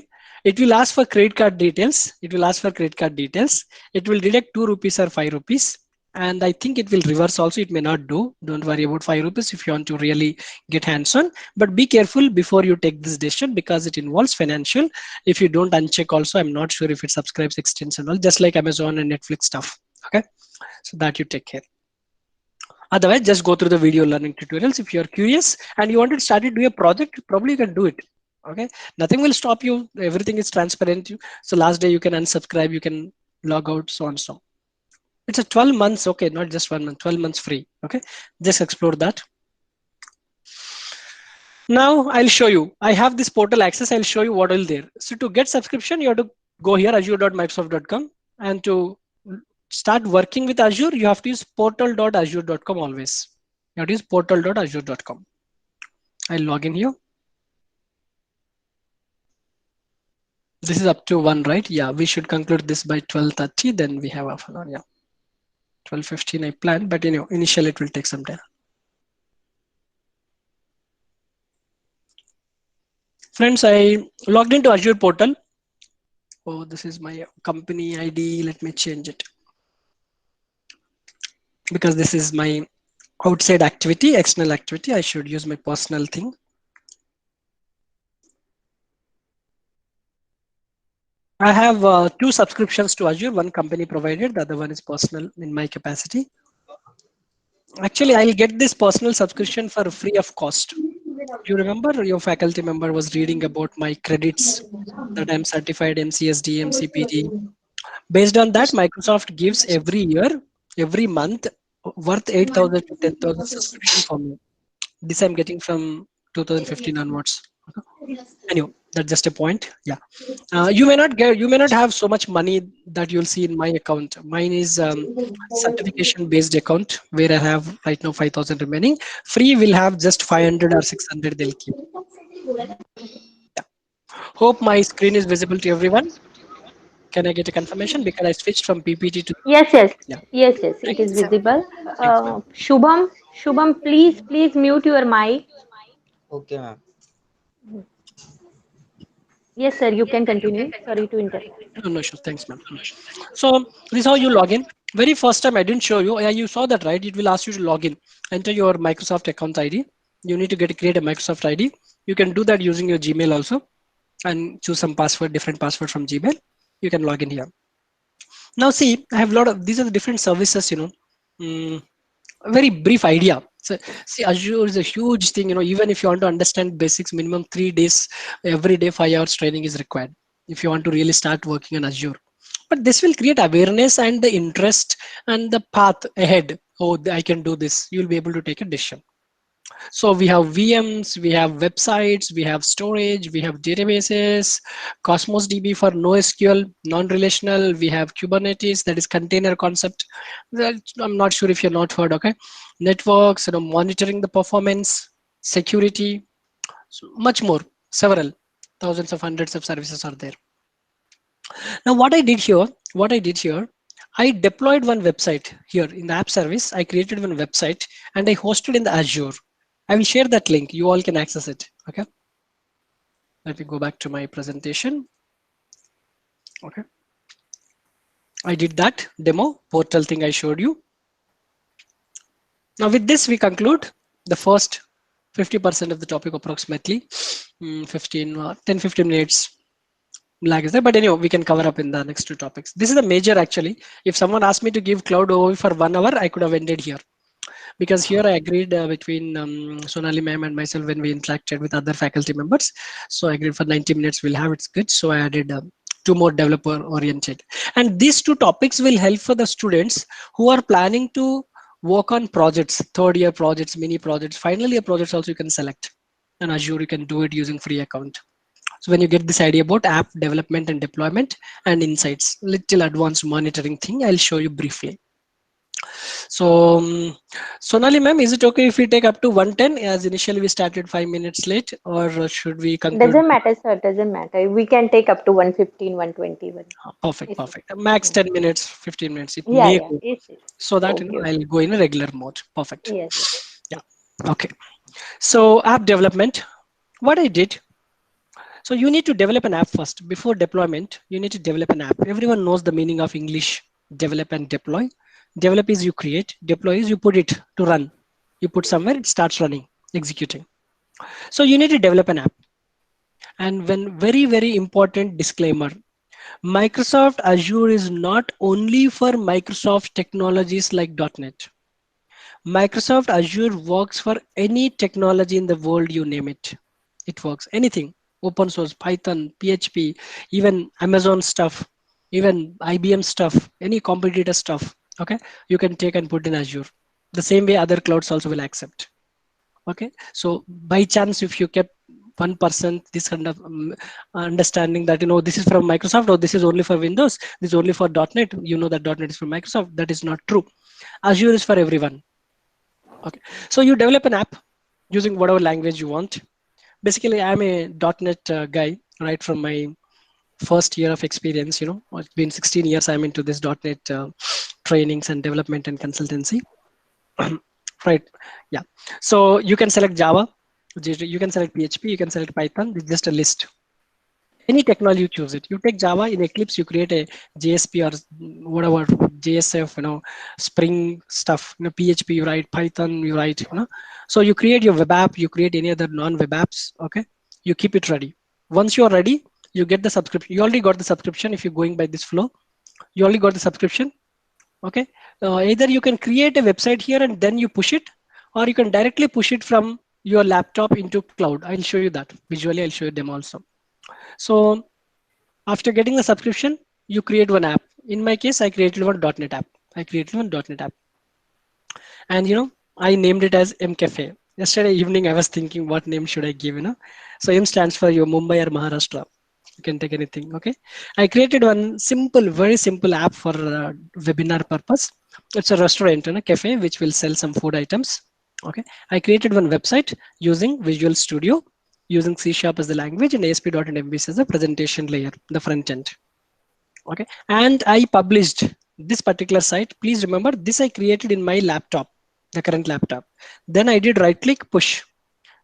B: it will ask for credit card details. It will deduct 2 rupees or 5 rupees, and I think it will reverse also. It may not do. Don't worry about 5 rupees if you want to really get hands on, but be careful before you take this decision because it involves financial. If you don't uncheck also, I'm not sure if it subscribes, extends and all, just like Amazon and Netflix stuff. Okay, so that you take care. Otherwise, just go through the video learning tutorials. If you're curious and you want to start to do a project, probably you can do it. Okay, nothing will stop you. Everything is transparent. So last day you can unsubscribe, you can log out, so on so. It's a 12 months, okay, not just 1 month, 12 months free. Okay, just explore that. Now I'll show you. I have this portal access. I'll show you what will there. So to get subscription, you have to go here azure.microsoft.com, and to start working with Azure, you have to use portal.azure.com always. You have to use portal.azure.com. I'll log in here. This is up to 1, right? Yeah, we should conclude this by 12:30. Then we have half an hour. Yeah, 12:15 I planned, but initially it will take some time. Friends, I logged into Azure portal. Oh, this is my company ID. Let me change it because this is my outside activity, external activity. I should use my personal thing. I have 2 subscriptions to Azure, one company provided, the other one is personal in my capacity. Actually, I'll get this personal subscription for free of cost. You remember your faculty member was reading about my credits that I'm certified MCSD, MCPD. Based on that, Microsoft gives every year, every month, worth 8,000 to 10,000 subscription for me. This I'm getting from 2015 onwards. Anyway, that's just a point. Yeah. You may not have so much money that you'll see in my account. Mine is certification based account where I have right now 5,000 remaining. Free will have just 500 or 600 they'll keep. Hope my screen is visible to everyone. Can I get a confirmation because I switched from PPT to
A: Yes, yes,
B: yeah.
A: yes, yes, it
B: Thank
A: is
B: you.
A: visible.
B: Thanks, ma'am.
A: Shubham, please mute your mic.
F: Okay, ma'am.
A: Yes, sir, you can continue. Sorry to interrupt.
B: No, no issues. Thanks, ma'am. So this is how you log in. Very first time I didn't show you. Yeah, you saw that, right? It will ask you to log in. Enter your Microsoft account ID. You need to create a Microsoft ID. You can do that using your Gmail also, and choose some password, different password from Gmail. You can log in here. Now see, I have a lot of these are the different services. Mm, a very brief idea. So see, Azure is a huge thing. Even if you want to understand basics, minimum 3 days, every day 5 hours training is required if you want to really start working on Azure. But this will create awareness and the interest and the path ahead. Oh, I can do this. You'll be able to take a decision. So we have VMs, we have websites, we have storage, we have databases, Cosmos DB for NoSQL, non-relational, we have Kubernetes, that is container concept. I'm not sure if you're not heard, okay? Networks, monitoring the performance, security, so much more, several, thousands of hundreds of services are there. Now what I did here, I deployed one website here in the app service. I created one website and I hosted in the Azure. I will share that link. You all can access it. Okay. Let me go back to my presentation. Okay. I did that demo portal thing I showed you. Now with this, we conclude the first 50% of the topic approximately 10-15 minutes lag is there, but anyway, we can cover up in the next 2 topics. This is the major actually. If someone asked me to give cloud overview for 1 hour, I could have ended here. Because here I agreed between Sonali ma'am and myself when we interacted with other faculty members. So I agreed for 90 minutes we'll have it's good. So I added 2 more developer oriented. And these 2 topics will help for the students who are planning to work on projects, 3rd year projects, mini projects, final year projects also you can select. And Azure you can do it using free account. So when you get this idea about app development and deployment and insights, little advanced monitoring thing, I'll show you briefly. So, Sonali ma'am, is it okay if we take up to 110 as initially we started 5 minutes late, or should we conclude?
A: Doesn't matter, sir. Doesn't matter. We can take up to 115, 121.
B: Perfect,
A: It's
B: perfect. Max
A: yeah,
B: 10 minutes, 15 minutes. It
A: yeah,
B: may
A: yeah.
B: go
A: It's
B: so that
A: okay. Okay.
B: I'll go in a regular mode. Perfect.
A: Yes, yes.
B: Yeah. Okay. So app development. What I did. So you need to develop an app first before deployment. You need to develop an app. Everyone knows the meaning of English. Develop and deploy. Develop is you create. Deploy is you put it to run. You put somewhere, it starts running, executing. So you need to develop an app. And when very important disclaimer, Microsoft Azure is not only for Microsoft technologies like .NET. Microsoft Azure works for any technology in the world, you name it. It works. Anything. Open source, Python, PHP, even Amazon stuff, even IBM stuff, any competitor stuff. Okay. You can take and put in Azure. The same way other clouds also will accept. Okay. So by chance, if you kept 1% this kind of understanding that this is from Microsoft or this is only for Windows, this is only for .NET, you know that .NET is from Microsoft. That is not true. Azure is for everyone. Okay, so you develop an app using whatever language you want. Basically, I'm a .NET guy right from my first year of experience. It's been 16 years I'm into this .NET trainings and development and consultancy. Right, yeah. So you can select Java, you can select PHP, you can select Python. It's just a list. Any technology you choose it. You take Java in Eclipse, you create a JSP or whatever JSF, Spring stuff. PHP you write, Python you write. So you create your web app, you create any other non-web apps. Okay, you keep it ready. Once you are ready, you get the subscription. You already got the subscription. If you're going by this flow, you already got the subscription. Okay, either you can create a website here and then you push it, or you can directly push it from your laptop into cloud. I'll show you that visually. I'll show you them also. So after getting the subscription, you create one app. In my case, I created one .NET app. I created one .NET app, and I named it as MCafe. Yesterday evening, I was thinking, what name should I give? So M stands for your Mumbai or Maharashtra. You can take anything. Okay, I created one simple, very simple app for webinar purpose. It's a restaurant and a cafe which will sell some food items. Okay, I created one website using Visual Studio, using C# as the language and ASP.NET MVC as a presentation layer, the front end. Okay, and I published this particular site. Please remember, this I created in my laptop, the current laptop. Then I did right click, push.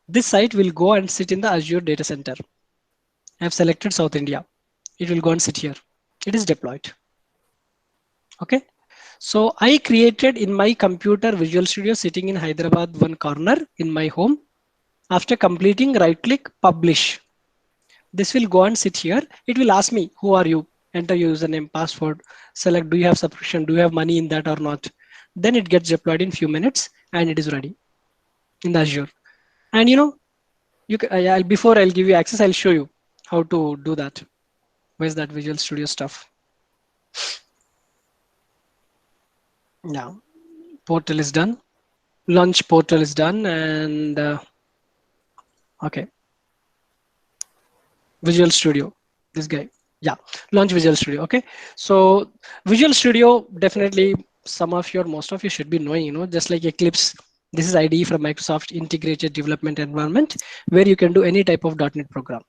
B: This site will go and sit in the Azure data center. I have selected South India. It will go and sit here. It is deployed. Okay, so I created in my computer Visual Studio sitting in Hyderabad, one corner in my home. After completing, right click, publish. This will go and sit here. It will ask me, who are you? Enter your username, password, select, do you have subscription? Do you have money in that or not? Then it gets deployed in few minutes and it is ready in the Azure. And before I'll give you access, I'll show you how to do that. Where's that Visual Studio stuff? Now, portal is done. Launch portal is done. And okay, Visual Studio, this guy. Yeah, launch Visual Studio. Okay, so Visual Studio, definitely some of your, most of you should be knowing, just like Eclipse. This is IDE from Microsoft Integrated Development Environment, where you can do any type of .NET program.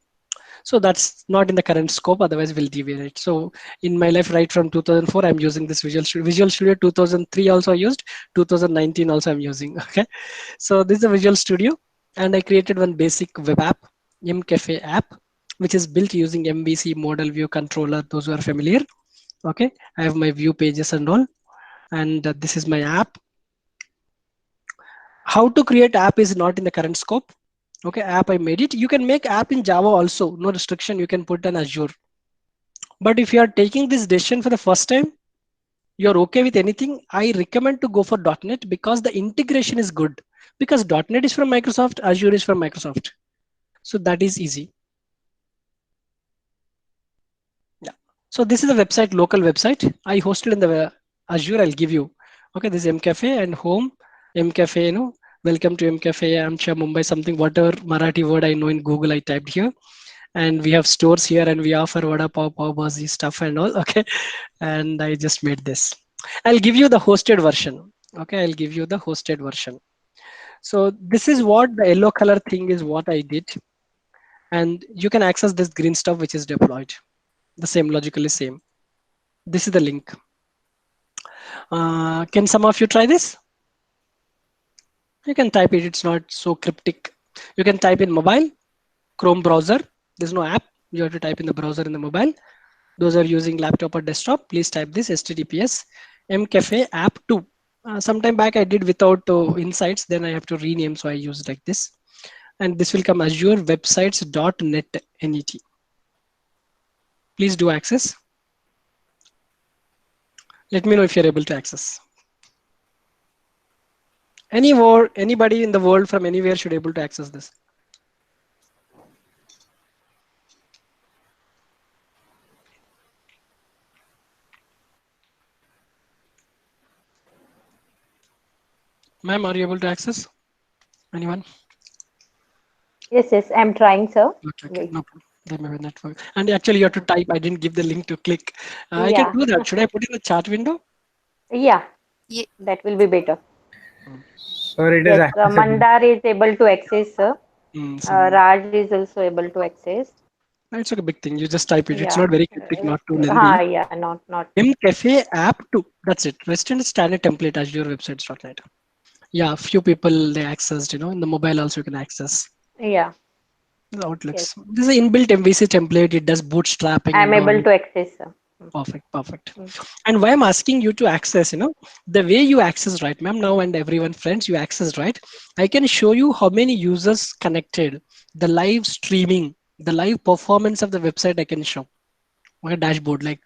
B: So that's not in the current scope, otherwise we'll deviate. So in my life, right from 2004, I'm using this Visual Studio. Visual Studio 2003 also I used, 2019 also I'm using. Okay, so this is a Visual Studio, and I created one basic web app, MCafe app, which is built using MVC model view controller. Those who are familiar. Okay, I have my view pages and all, and this is my app. How to create app is not in the current scope. Okay, app I made it. You can make app in Java also, no restriction. You can put an Azure. But if you are taking this decision for the first time, you're okay with anything, I recommend to go for .NET because the integration is good. Because .NET is from Microsoft, Azure is from Microsoft. So that is easy. Yeah. So this is a website, local website. I hosted in the Azure. I'll give you. Okay, this is MCafe and home. MCafe, welcome to MCafe. I'm sure Mumbai, something, whatever Marathi word I know in Google, I typed here. And we have stores here and we offer vada pav, pav bhaji stuff and all. Okay, and I just made this. I'll give you the hosted version. Okay, I'll give you the hosted version. So this is what the yellow color thing is what I did. And you can access this green stuff which is deployed. The same logically same. This is the link. Can some of you try this? You can type it. It's not so cryptic. You can type in mobile, Chrome browser. There's no app. You have to type in the browser in the mobile. Those are using laptop or desktop. Please type this HTTPS mcafe app 2. Sometime back I did without insights. Then I have to rename. So I use like this. And this will come Azure websites.net net. Please do access. Let me know if you're able to access. Anybody in the world from anywhere should able to access this. Ma'am, are you able to access? Anyone?
A: Yes, yes, I'm trying, sir.
B: Okay, okay,
A: Wait.
B: no problem. That may be network. And actually, you have to type. I didn't give the link to click. I can
A: Yeah,
B: do that. Should I put in the chat window?
A: yeah,
E: Ye-
A: that will be better.
B: Mm,
C: Sir, it is
A: Yes,
C: accessible.
A: Mandar is able to access, sir.
B: some,
A: Raj is also able to access.
B: it's not a big thing. You just type it. It's
A: Yeah.
B: not very cryptic, not too
A: Ha,
B: lengthy.
A: yeah, not.
B: Mcafe app 2. That's it. REST and standard template Azure websites.net. Yeah, few people they accessed. In the mobile also you can access
A: Yeah,
B: the
A: yes.
B: outlets. This is an inbuilt MVC template. It does bootstrapping
A: I'm
B: and all.
A: able to access, sir.
B: Perfect, perfect.
A: Mm.
B: And why I'm asking you to access, the way you access, right, ma'am, now and everyone, friends, you access, right? I can show you how many users connected, the live streaming, the live performance of the website I can show on a dashboard, like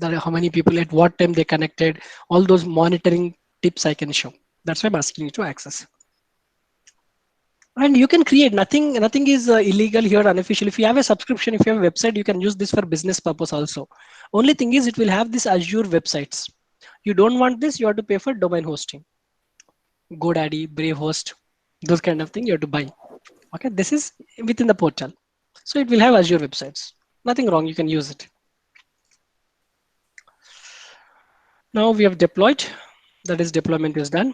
B: how many people at what time they connected, all those monitoring tips I can show. That's why I'm asking you to access. And you can create nothing is illegal here unofficial. If you have a subscription, if you have a website, you can use this for business purpose also. Only thing is it will have this Azure websites. You don't want this, you have to pay for domain hosting, GoDaddy, Brave Host, those kind of thing you have to buy. Okay, this is within the portal, so it will have Azure websites. Nothing wrong, you can use it. Now we have deployed, that is deployment is done,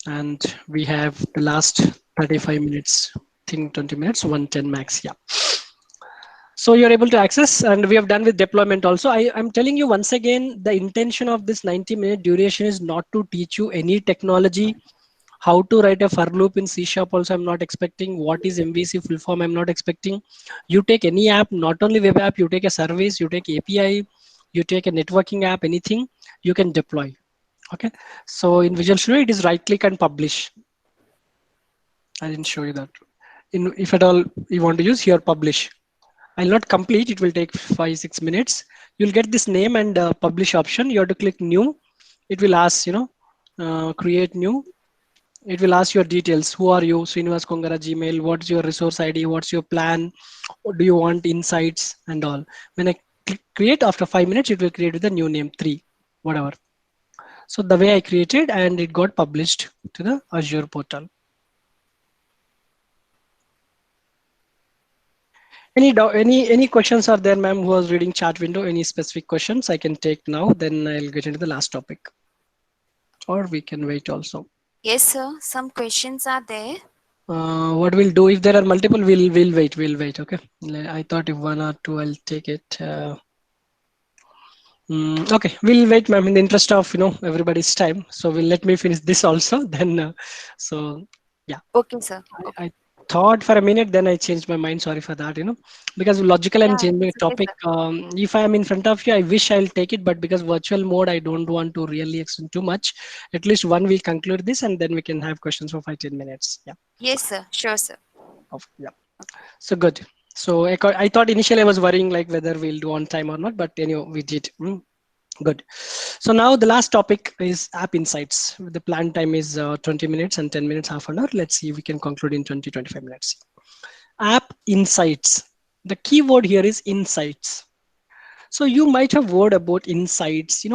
B: and we have the last 35 minutes thing, 20 minutes, 110 max. Yeah. So you're able to access, and we have done with deployment also. I'm telling you once again, the intention of this 90-minute duration is not to teach you any technology, how to write a for loop in C Sharp also I'm not expecting, what is MVC full form I'm not expecting. You take any app, not only web app, you take a service, you take API, you take a networking app, anything, you can deploy. Okay. So in Visual Studio, it is right click and publish. I didn't show you that. If at all you want to use here, publish. I'll not complete, it will take 5-6 minutes. You'll get this name and publish option. You have to click new. It will ask, create new. It will ask your details. Who are you? Srinivas Kongara Gmail. What's your resource ID? What's your plan? What do you want insights and all? When I click create, after 5 minutes, it will create with the new name 3, whatever. So the way I created, and it got published to the Azure portal. Any questions are there, ma'am, who was reading chat window? Any specific questions I can take now? Then I'll get into the last topic, or we can wait also.
E: Yes, sir. Some questions are there.
B: What we'll do if there are multiple, we'll wait. We'll wait. Okay. I thought if one or two, I'll take it. Okay, we'll wait, ma'am. In the interest of everybody's time, so we'll let me finish this also. Then, so yeah.
E: Okay, sir. Okay.
B: I thought for a minute, then I changed my mind. Sorry for that, because logical I'm
E: Yeah,
B: changing
E: it's
B: the
E: okay,
B: topic.
E: sir.
B: If I am in front of you, I wish I'll take it, but because virtual mode, I don't want to really extend too much. At least one we'll conclude this, and then we can have questions for 5-10 minutes. Yeah.
E: Yes, sir. Sure, sir.
B: Yeah. So good. So I thought initially I was worrying like whether we'll do on time or not, but anyway, we did. Good. So now the last topic is app insights. The planned time is 20 minutes and 10 minutes, half an hour. Let's see if we can conclude in 20-25 minutes. App insights. The keyword here is insights. So you might have word about insights.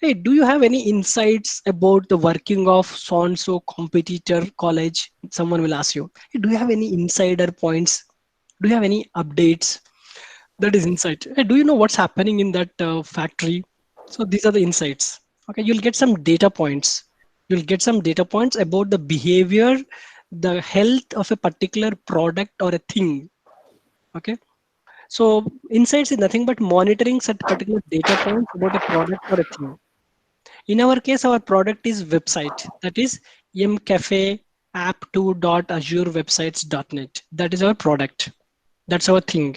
B: Hey, do you have any insights about the working of so and so competitor college? Someone will ask you. Hey, do you have any insider points? Do you have any updates? That is insight. Hey, do you know what's happening in that factory? So these are the insights. Okay, you'll get some data points. You'll get some data points about the behavior, the health of a particular product or a thing. Okay, so insights is nothing but monitoring such particular data points about a product or a thing. In our case, our product is website, that is mcafe app2.azurewebsites.net. That is our product. That's our thing.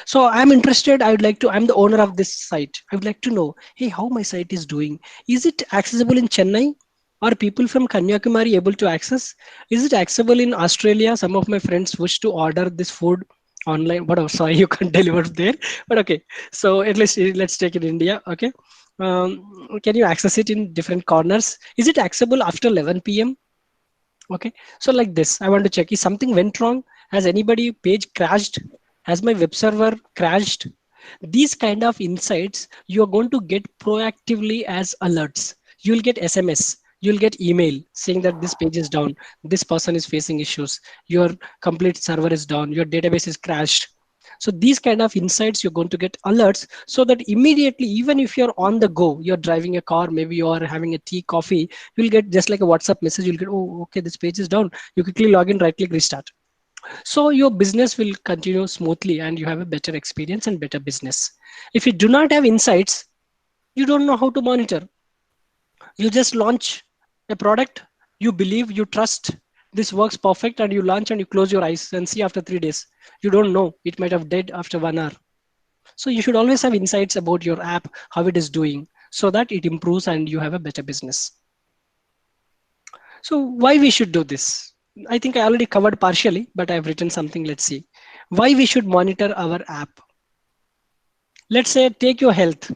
B: So I'm interested. I would like to. I'm the owner of this site. I would like to know, hey, how my site is doing. Is it accessible in Chennai? Are people from Kanyakumari able to access? Is it accessible in Australia? Some of my friends wish to order this food online, but oh, sorry, you can't deliver there. But okay, so at least let's take it in India. Okay, can you access it in different corners? Is it accessible after 11 p.m.? Okay, so like this, I want to check, is something went wrong? Has anybody page crashed? Has my web server crashed? These kind of insights you are going to get proactively as alerts. You'll get SMS, you'll get email saying that this page is down, this person is facing issues, your complete server is down, your database is crashed. So these kind of insights you're going to get alerts, so that immediately, even if you're on the go, you're driving a car, maybe you are having a tea, coffee, you'll get just like a WhatsApp message. You'll get, oh, okay, this page is down. You quickly log in, right click, restart. So your business will continue smoothly and you have a better experience and better business. If you do not have insights, you don't know how to monitor. You just launch a product, you believe, you trust this works perfect, and you launch and you close your eyes and see after 3 days. You don't know, it might have dead after 1 hour. So you should always have insights about your app, how it is doing, so that it improves and you have a better business. So why we should do this? I think I already covered partially, but I've written something. Let's see. Why we should monitor our app. Let's say take your health.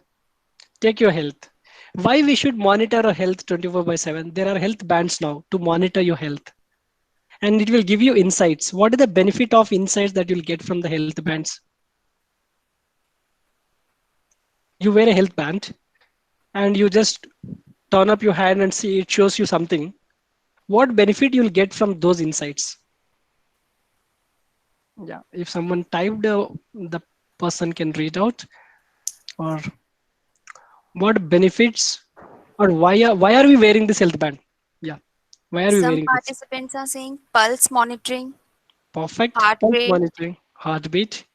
B: Take your health. Why we should monitor our health 24 by 7? There are health bands now to monitor your health. And it will give you insights. What is the benefit of insights that you'll get from the health bands? You wear a health band and you just turn up your hand and see it shows you something. What benefit you'll get from those insights? Yeah, if someone typed, the person can read out. Or what benefits, or why are we wearing this health band? Yeah, why are we
E: Some
B: wearing this?
E: participants are saying pulse monitoring,
B: Perfect.
E: heart
B: Pulse
E: rate.
B: monitoring, heartbeat.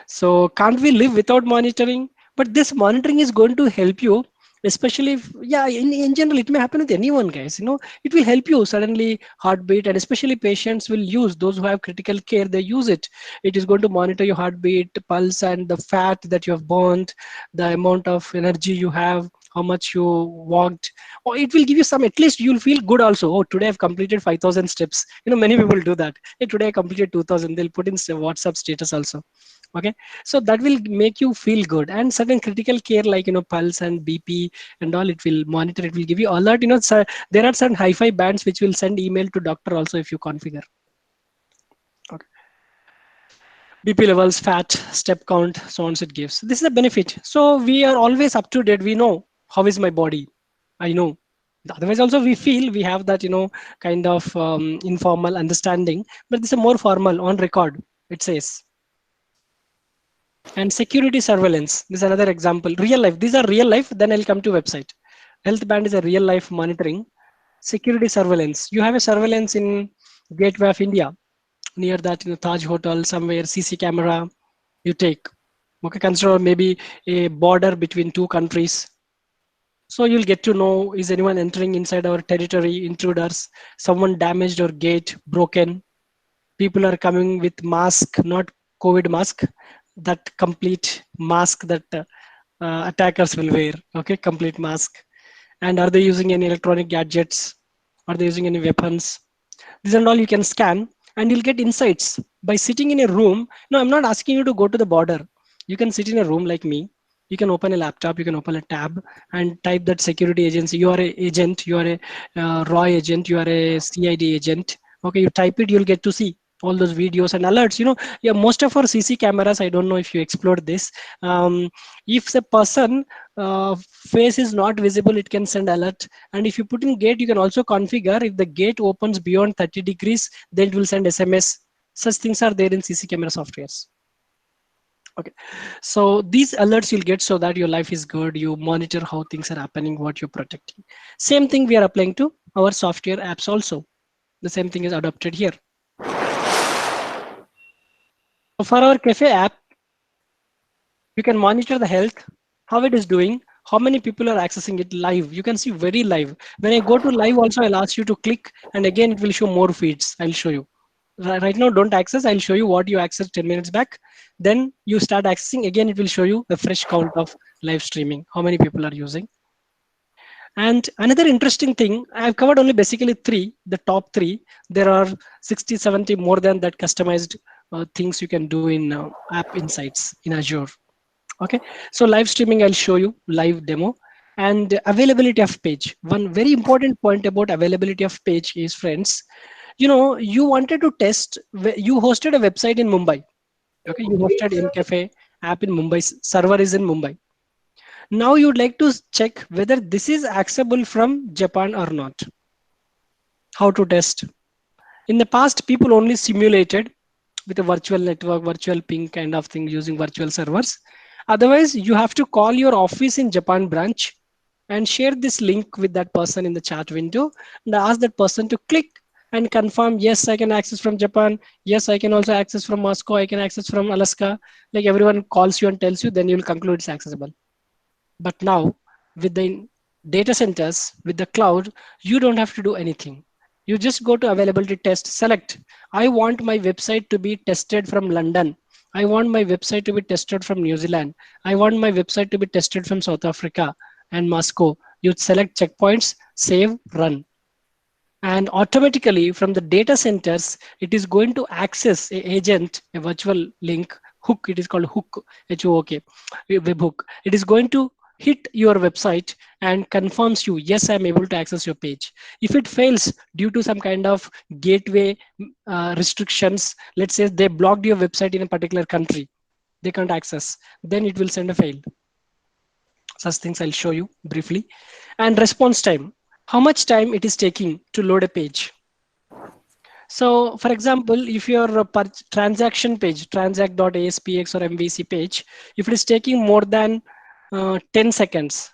B: So can't we live without monitoring? But this monitoring is going to help you, especially if, yeah, in general, it may happen with anyone, guys. It will help you suddenly heartbeat, and especially patients will use, those who have critical care, they use it. It is going to monitor your heartbeat, pulse, and the fat that you have burned, the amount of energy you have, how much you walked. Or it will give you some, at least you'll feel good also. Oh, today I've completed 5,000 steps. Many people do that. Hey, today I completed 2,000. They'll put in WhatsApp status also. Okay, so that will make you feel good. And certain critical care like pulse and BP and all, it will monitor, it will give you alert. There are some hi-fi bands which will send email to doctor also if you configure. Okay, BP levels, fat, step count, so on, so it gives, this is a benefit. So we are always up to date. We know how is my body. I know. Otherwise also we feel we have that kind of informal understanding, but this is more formal, on record, it says. And security surveillance, this is another example. Real life, these are real life, then I'll come to website. Health band is a real life monitoring. Security surveillance, you have a surveillance in Gateway of India, near that Taj Hotel somewhere, CC camera you take. Okay, consider maybe a border between two countries. So you'll get to know, is anyone entering inside our territory, intruders, someone damaged or gate broken. People are coming with mask, not COVID mask, that complete mask that attackers will wear. Okay, complete mask. And are they using any electronic gadgets? Are they using any weapons? These and all you can scan, and you'll get insights by sitting in a room. No, I'm not asking you to go to the border. You can sit in a room like me. You can open a laptop, you can open a tab and type that security agency. You are a agent, you are a raw agent, you are a CID agent. Okay, you type it, you'll get to see all those videos and alerts. Yeah, most of our CC cameras, I don't know if you explored this. If the person face is not visible, it can send alert. And if you put in gate, you can also configure, if the gate opens beyond 30 degrees, then it will send SMS. Such things are there in CC camera softwares. Okay, so these alerts you'll get so that your life is good. You monitor how things are happening, what you're protecting. Same thing we are applying to our software apps also. The same thing is adopted here. So for our cafe app, you can monitor the health, how it is doing, how many people are accessing it live. You can see very live. When I go to live also, I'll ask you to click and again it will show more feeds. I'll show you. Right now, don't access. I'll show you what you accessed 10 minutes back. Then you start accessing. Again, it will show you a fresh count of live streaming, how many people are using. And another interesting thing, I've covered only basically three, the top three. There are 60, 70 more than that customized things you can do in App Insights in Azure. Okay, so live streaming, I'll show you live demo. And availability of page. One very important point about availability of page is, friends, you wanted to test, you hosted a website in Mumbai. Okay, you hosted mcafe app in Mumbai, server is in Mumbai. Now you would like to check whether this is accessible from Japan or not. How to test? In the past, people only simulated with a virtual network, virtual ping kind of thing using virtual servers. Otherwise, you have to call your office in Japan branch and share this link with that person in the chat window and ask that person to click and confirm, yes, I can access from Japan. Yes, I can also access from Moscow. I can access from Alaska. Like everyone calls you and tells you, then you'll conclude it's accessible. But now with the data centers, with the cloud, you don't have to do anything. You just go to availability test, select, I want my website to be tested from London. I want my website to be tested from New Zealand. I want my website to be tested from South Africa and Moscow. You select checkpoints, save, run. And automatically from the data centers, it is going to access a agent, a virtual link hook. It is called hook, H-O-O-K, webhook. It is going to hit your website and confirms you, yes, I'm able to access your page. If it fails due to some kind of gateway restrictions, let's say they blocked your website in a particular country, they can't access, then it will send a fail. Such things I'll show you briefly. And response time, how much time it is taking to load a page. So for example, if your transaction page, transact.aspx or MVC page, if it is taking more than 10 seconds,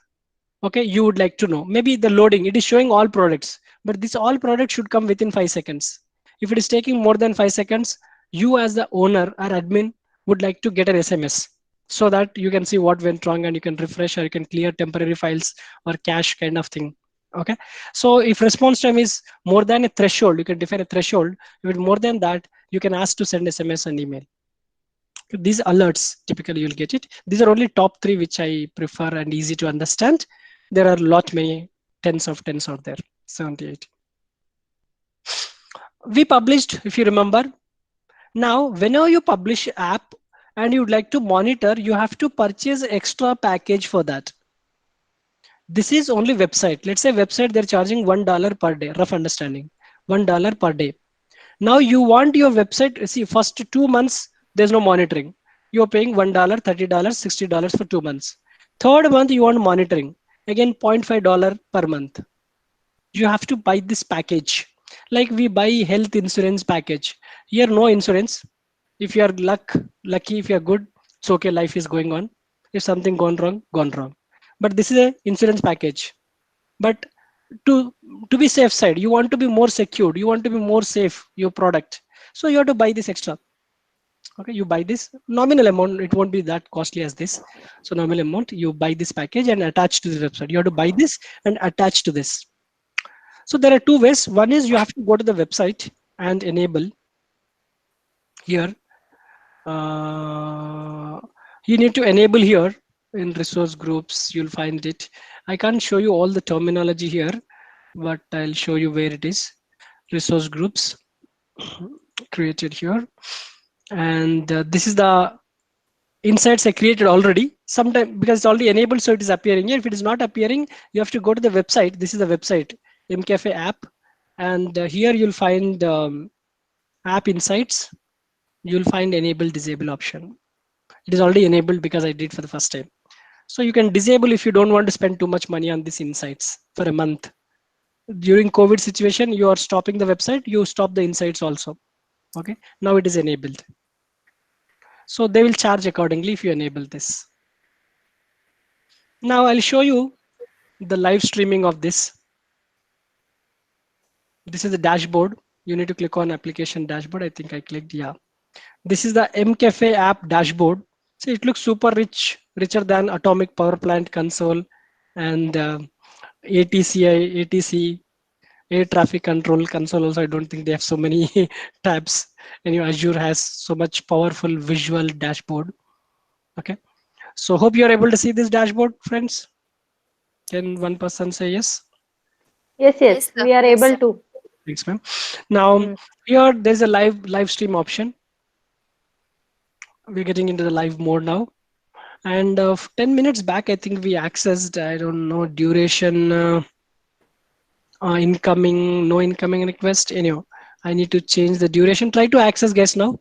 B: okay, you would like to know. Maybe the loading, it is showing all products, but this all products should come within 5 seconds. If it is taking more than 5 seconds, you as the owner or admin would like to get an SMS so that you can see what went wrong and you can refresh or you can clear temporary files or cache kind of thing. Okay, so if response time is more than a threshold, you can define a threshold. If it's more than that, you can ask to send SMS and email. These alerts, typically you'll get it. These are only top three which I prefer and easy to understand. There are lot many tens out there, 78. We published, if you remember. Now, whenever you publish app and you'd like to monitor, you have to purchase extra package for that. This is only website. Let's say website, they're charging $1 per day, rough understanding, $1 per day. Now you want your website, see, first 2 months, there's no monitoring. You're paying $1, $30, $60 for 2 months. Third month, you want monitoring. Again, $0.5 per month. You have to buy this package. Like we buy health insurance package. Here, no insurance. If you are lucky, if you are good, it's okay, life is going on. If something gone wrong, gone wrong. But this is a insurance package. But to be safe side, you want to be more secured, you want to be more safe your product, so you have to buy this extra. Okay, you buy this nominal amount, it won't be that costly as this. So nominal amount, you buy this package and attach to the website. You have to buy this and attach to this. So there are two ways. One is you have to go to the website and enable here. You need to enable here in resource groups, you'll find it. I can't show you all the terminology here, but I'll show you where it is. Resource groups created here. And this is the insights I created already. Sometime because it's already enabled, so it is appearing here. If it is not appearing, you have to go to the website. This is the website, mcafe app. And here you'll find app insights. You'll find enable disable option. It is already enabled because I did for the first time. So you can disable if you don't want to spend too much money on these insights for a month. During COVID situation, you are stopping the website, you stop the insights also. Okay, now it is enabled. So they will charge accordingly if you enable this. Now I'll show you the live streaming of this. This is the dashboard. You need to click on application dashboard. I think I clicked, yeah. This is the MCafe app dashboard. So it looks super rich, richer than Atomic Power Plant console and ATCI, ATC, air traffic control console. Also, I don't think they have so many tabs. And Azure has so much powerful visual dashboard. Okay. So hope you are able to see this dashboard, friends. Can one person say yes?
A: Yes,
E: Yes,
A: yes,
E: sir.
A: we are
E: Yes,
A: able
E: sir.
A: to.
B: Thanks, ma'am. Now
A: Mm.
B: here there's a live stream option. We're getting into the live mode now. And 10 minutes back, I think we accessed, I don't know, duration, incoming, no incoming request. Anyway, I need to change the duration. Try to access guys now.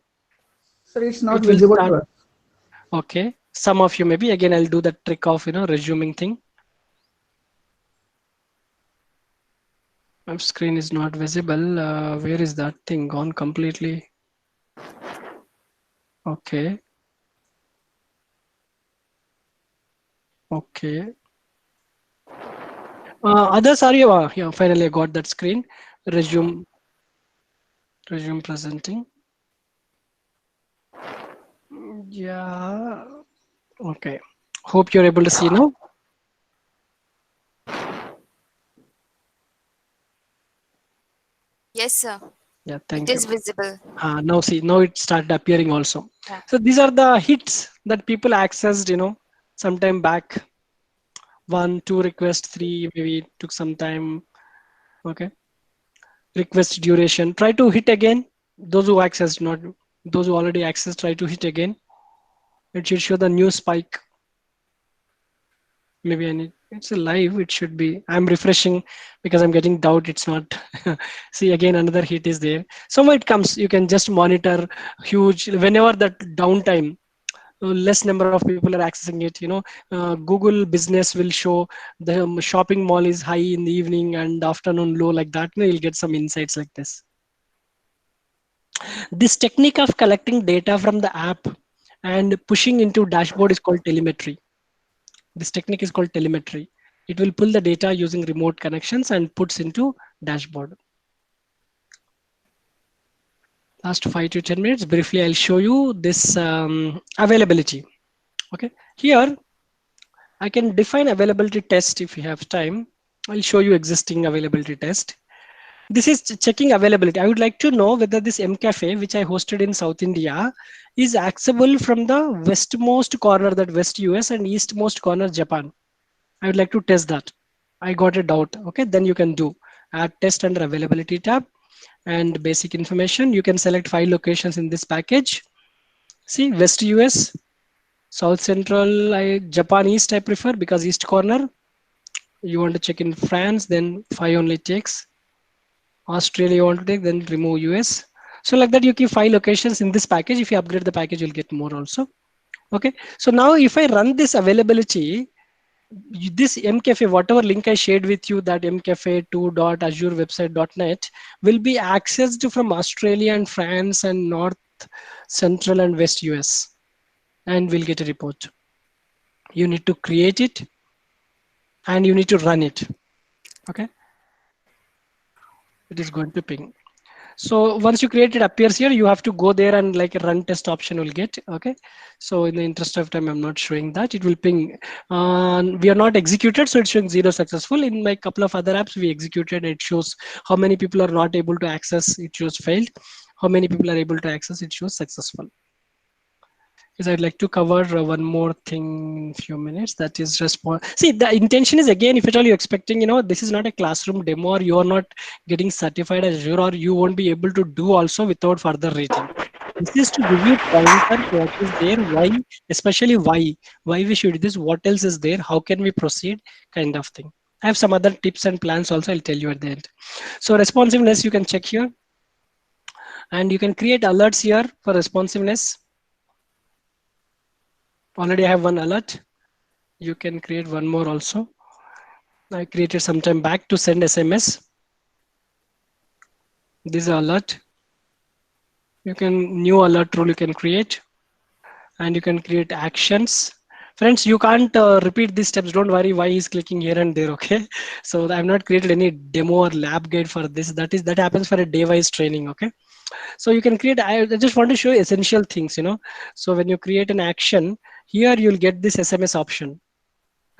F: Sir, it's not
B: It will
F: visible
B: start.
F: to us.
B: Okay. Some of you maybe, again, I'll do the trick of, resuming thing. My screen is not visible. Where is that thing gone completely? Okay. Okay. Others are you? Yeah, finally I got that screen. Resume, resume presenting. Yeah. Okay. Hope you're able to see now.
E: Yes, sir.
B: Yeah,
E: It
B: thank you.
E: is visible.
B: Now see, now it started appearing also.
A: Yeah.
B: So these are the hits that people accessed, sometime back. One, two request, three, maybe it took some time. Okay. Request duration. Try to hit again. Those who accessed, not those who already accessed, try to hit again. It should show the new spike. Maybe I need, it's a live, it should be. I'm refreshing because I'm getting doubt it's not. See again, another hit is there. Somewhere it comes, you can just monitor huge, whenever that downtime, less number of people are accessing it. Google business will show the shopping mall is high in the evening and afternoon low, like that. You'll get some insights like this. This technique of collecting data from the app and pushing into dashboard is called telemetry. This technique is called telemetry. It will pull the data using remote connections and puts into dashboard. Last 5 to 10 minutes, briefly, I'll show you this availability. Okay, here I can define availability test if you have time. I'll show you existing availability test. This is checking availability. I would like to know whether this MCafe, which I hosted in South India, is accessible from the westmost corner, that West US, and eastmost corner, Japan. I would like to test that. I got a doubt. Okay, then you can do add test under availability tab and basic information. You can select 5 locations in this package. See, West US, South Central, Japan East I prefer because East corner. You want to check in France, then 5 only takes. Australia you want to take, then remove US. So like that you keep 5 locations in this package. If you upgrade the package, you'll get more also. Okay. So now if I run this availability, this MCafe, whatever link I shared with you, that mcafe2.azurewebsite.net will be accessed from Australia and France and North, Central and West US, and we'll get a report. You need to create it and you need to run it. Okay. It is going to ping. So once you create, it appears here, you have to go there and like a run test option will get. Okay. So in the interest of time, I'm not showing that. It will ping. We are not executed, so it's showing 0 successful. In my couple of other apps we executed, it shows how many people are not able to access, it shows failed. How many people are able to access, it shows successful. Is I'd like to cover one more thing in few minutes, that is response. See, the intention is, again, if at all you're expecting, this is not a classroom demo, or you're not getting certified as Azure, or you won't be able to do also without further reading. This is to give you pointers, what is there, why, especially why we should do this, what else is there, how can we proceed, kind of thing. I have some other tips and plans also, I'll tell you at the end. So responsiveness, you can check here, and you can create alerts here for responsiveness. Already I have one alert. You can create one more also. I created some time back to send SMS. This is alert. You can, new alert rule you can create. and you can create actions. Friends, you can't repeat these steps. Don't worry why he's clicking here and there. Okay, so I've not created any demo or lab guide for this. That happens for a day-wise training. Okay, so you can create. I just want to show you essential things. So when you create an action, here you'll get this SMS option.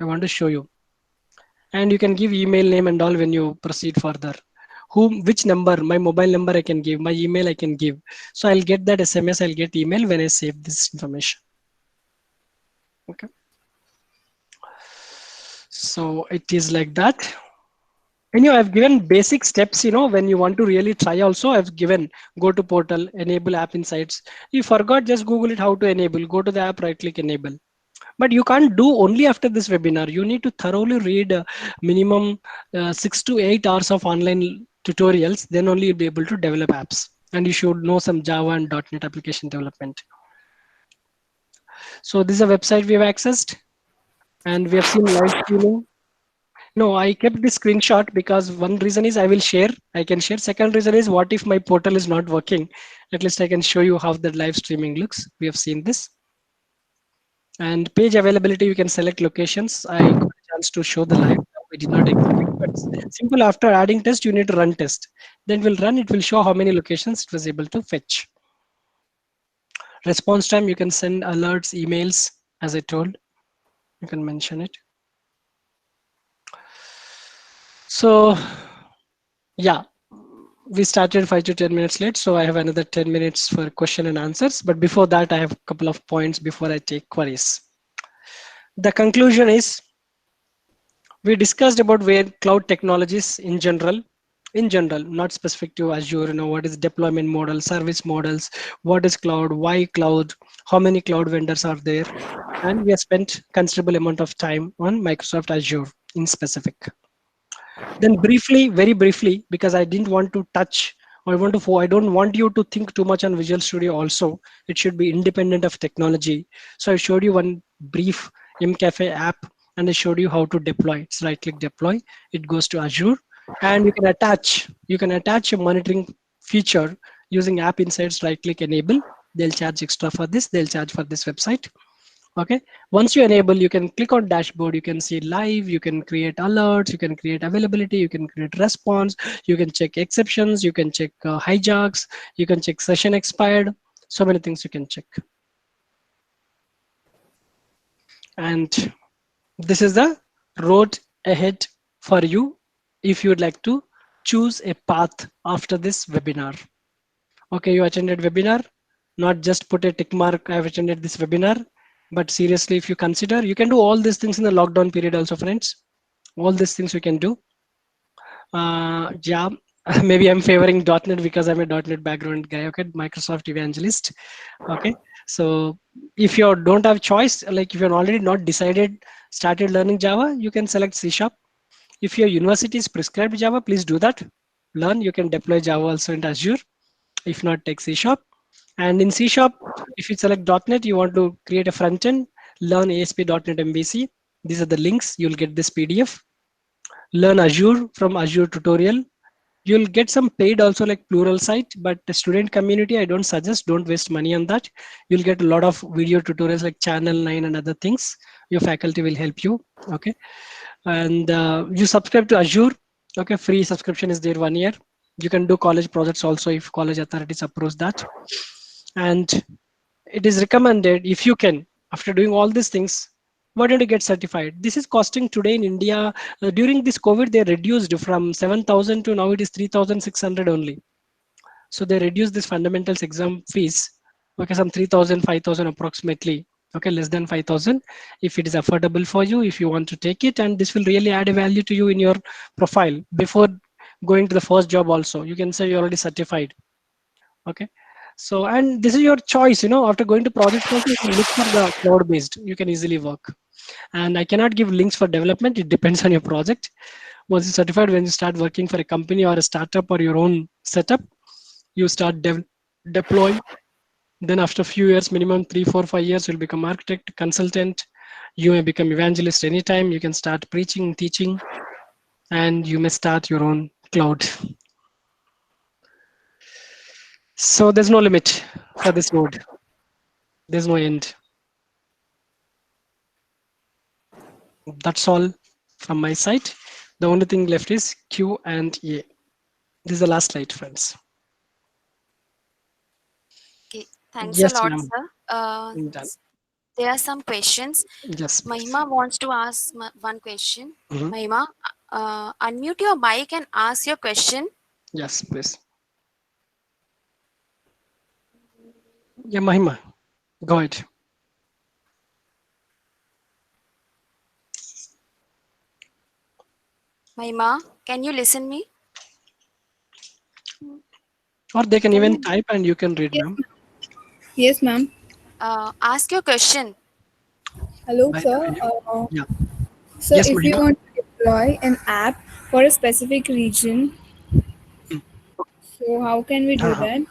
B: I want to show you, and you can give email name and all when you proceed further. Which number, my mobile number I can give, my email I can give. So I'll get that SMS, I'll get email when I save this information. Okay, so it is like that. And I've given basic steps. When you want to really try also, I've given go to portal, enable app insights. You forgot, just Google it how to enable. Go to the app, right click enable. But you can't do only after this webinar. You need to thoroughly read minimum 6 to 8 hours of online tutorials. Then only you'll be able to develop apps. And you should know some Java and .NET application development. So this is a website we have accessed, and we have seen live streaming. No, I kept this screenshot because one reason is I can share. Second reason is what if my portal is not working? At least I can show you how the live streaming looks. We have seen this. And page availability, you can select locations. I got a chance to show the live. We did not exhibit, but simple after adding test, you need to run test. Then we'll run, it will show how many locations it was able to fetch. Response time, you can send alerts, emails, as I told. You can mention it. So yeah, we started 5 to 10 minutes late, so I have another 10 minutes for question and answers. But before that, I have a couple of points before I take queries. The conclusion is we discussed about where cloud technologies in general, not specific to Azure. What is deployment model, service models, what is cloud, why cloud, how many cloud vendors are there, and we have spent considerable amount of time on Microsoft Azure in specific. Then briefly, very briefly, because I didn't want to touch, or I don't want you to think too much on Visual Studio also. It should be independent of technology. So I showed you one brief MCafe app, and I showed you how to deploy. It's right click deploy. It goes to Azure, and you can attach a monitoring feature using App Insights. Right click enable. They'll charge extra for this. They'll charge for this website. Okay, once you enable, you can click on dashboard, you can see live, you can create alerts, you can create availability, you can create response, you can check exceptions, you can check hijacks, you can check session expired. So many things you can check. And this is the road ahead for you if you would like to choose a path after this webinar. Okay, you attended webinar, not just put a tick mark, I have attended this webinar. But seriously, if you consider, you can do all these things in the lockdown period also, friends. All these things you can do. Yeah, maybe I'm favoring .NET because I'm a .NET background guy. Okay, Microsoft evangelist. Okay, so if you don't have choice, like if you're already not decided, started learning Java, you can select C Sharp. If your university is prescribed Java, please do that. Learn. You can deploy Java also in Azure. If not, take C Sharp. And in C Sharp, if you select .NET, you want to create a front end, learn ASP.NET MVC. These are the links. You'll get this PDF. Learn Azure from Azure tutorial. You'll get some paid also like Pluralsight, but the student community, I don't suggest, don't waste money on that. You'll get a lot of video tutorials like Channel 9 and other things. Your faculty will help you. Okay. And you subscribe to Azure. Okay. Free subscription is there 1 year. You can do college projects also if college authorities approve that. And it is recommended if you can, after doing all these things, why don't you get certified? This is costing today in India. During this COVID, they reduced from 7,000 to now it is 3,600 only. So they reduced this fundamentals exam fees. Okay, some 3,000, 5,000 approximately. Okay, less than 5,000. If it is affordable for you, if you want to take it, and this will really add a value to you in your profile before going to the first job also. You can say you're already certified. Okay, so and this is your choice. After going to projects also, you can look for the cloud based. You can easily work. And I cannot give links for development. It depends on your project. Once you're certified, when you start working for a company or a startup or your own setup, you start deploying. Then after a few years, minimum 3, 4, 5 years, you'll become architect, consultant. You may become evangelist anytime. You can start preaching, teaching, and you may start your own cloud. So there's no limit for this road. There's no end. That's all from my side. The only thing left is Q and A. This is the last slide, friends.
E: Okay, thanks a
B: Yes,
E: lot,
B: ma'am.
E: sir.
B: Done.
E: There are some questions.
B: Yes, please.
E: Mahima wants to ask one question.
B: Mhm.
E: Mahima, unmute your mic and ask your question.
B: Yes, please. Yeah, Mahima, go ahead.
E: Mahima, can you listen me?
B: Or they can
E: Can
B: even
E: you
B: type and you can read,
F: Yes,
B: ma'am.
F: ma'am. Yes, ma'am.
E: ask your question?
F: Hello,
B: Mahima,
F: sir.
B: yeah.
F: So,
B: Yes,
F: if you
B: Mahima.
F: want to deploy an app for a specific region,
B: Mm.
F: so how can we do
B: Uh-huh.
F: that?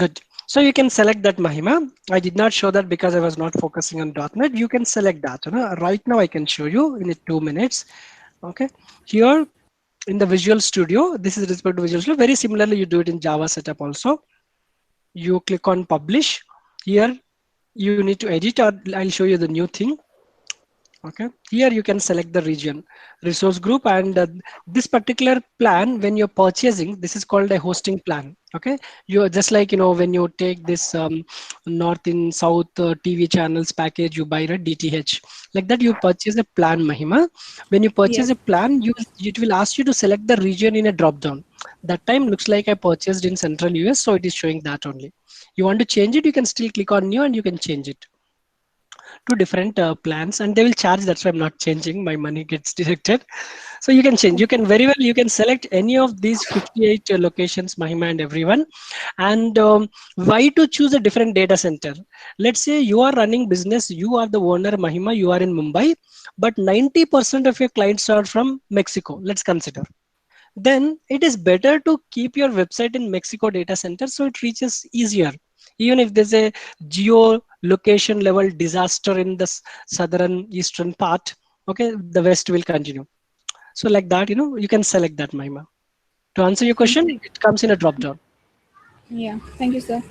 B: Good. So you can select that, Mahima. I did not show that because I was not focusing on .NET. You can select that. Right now I can show you in 2 minutes. Okay. Here in the Visual Studio, this is respect to Visual Studio. Very similarly, you do it in Java setup also. You click on Publish. Here you need to edit, or I'll show you the new thing. Okay, here you can select the region resource group, and this particular plan, when you're purchasing, this is called a hosting plan. Okay, you are just like, when you take this north in south TV channels package, you buy a DTH, like that you purchase a plan, Mahima. When you purchase
F: Yes.
B: a plan, it will ask you to select the region in a drop down. That time looks like I purchased in central US, so it is showing that only. You want to change it, you can still click on new and you can change it to different plans, and they will charge. That's why I'm not changing, my money gets deducted. So you can change, you can very well, you can select any of these 58 locations, Mahima and everyone. And why to choose a different data center? Let's say you are running business, you are the owner, Mahima, you are in Mumbai, but 90% of your clients are from Mexico, let's consider. Then it is better to keep your website in Mexico data center, so it reaches easier. Even if there's a geo location level disaster in the southern eastern part, okay, the west will continue. So like that, you can select that, Mahima. To answer your
F: Thank
B: question,
F: you.
B: it comes in a drop down.
F: Yeah. Thank you, sir.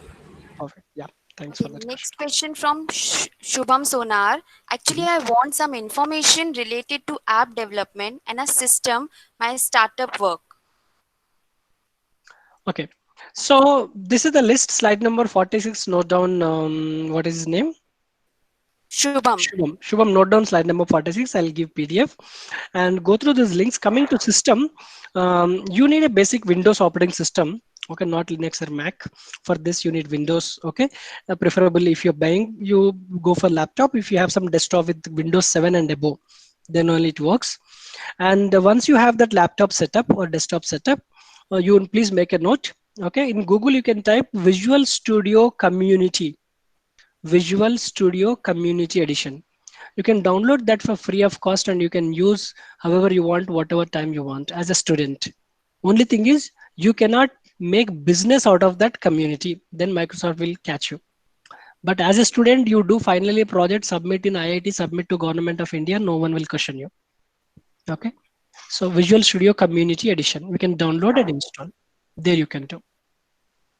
B: Perfect. Yeah. Thanks
E: Okay,
B: for that question.
E: next question from Shubham Sonar. Actually,
B: Mhm.
E: I want some information related to app development and a system my startup work.
B: Okay. So this is the list, slide number 46. Note down, what is his name?
E: Shubham.
B: Shubham, note down slide number 46. I'll give PDF and go through these links. Coming to system, you need a basic Windows operating system. Okay, not Linux or Mac. For this, you need Windows. Okay, preferably if you're buying, you go for laptop. If you have some desktop with Windows 7 and above, then only it works. And once you have that laptop setup or desktop setup, you please make a note. Okay, in Google you can type Visual Studio Community. Visual Studio Community Edition. You can download that for free of cost and you can use however you want, whatever time you want as a student. Only thing is you cannot make business out of that community. Then Microsoft will catch you. But as a student, you do finally a project, submit in IIT, submit to Government of India, no one will question you. Okay. So Visual Studio Community Edition, we can download and install. There you can do.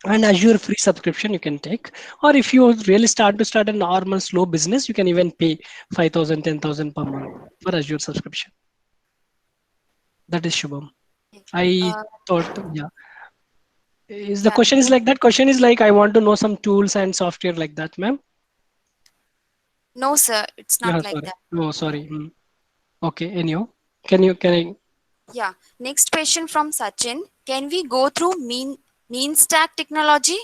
B: And Azure free subscription you can take, or if you really start a normal slow business, you can even pay 5,000, 10,000 per month for Azure subscription. That is Shubham.
E: Okay.
B: I
E: Uh,
B: thought, yeah. Is the
E: yeah.
B: question is like that? Question is like I want to know some tools and software like that, ma'am.
E: No, sir, it's
B: Yeah,
E: not like
B: sorry.
E: that.
B: Oh, sorry. Okay. Anyhow, can I?
E: Yeah. Next question from Sachin. Can we go through mean stack technology?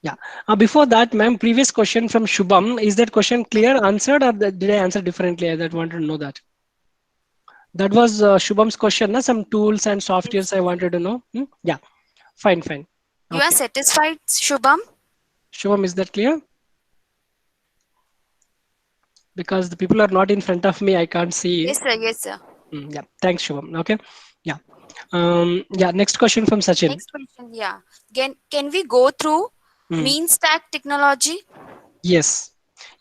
B: Yeah. Before that, ma'am, previous question from Shubham. Is that question
E: Yes.
B: clear, answered, or did I answer differently? I that wanted to know that. That was Shubham's question, na? Some tools and
E: Yes.
B: softwares I wanted to know. Yeah, fine, fine.
E: You are
B: Okay.
E: satisfied, Shubham?
B: Shubham, is that clear? Because the people are not in front of me, I can't see.
E: Yes, sir. Yes, sir.
B: Yeah, thanks, Shubham. Okay. Yeah. Yeah, next question from Sachin.
E: Next question. Yeah. Can we go through
B: Mm,
E: mean stack technology?
B: yes.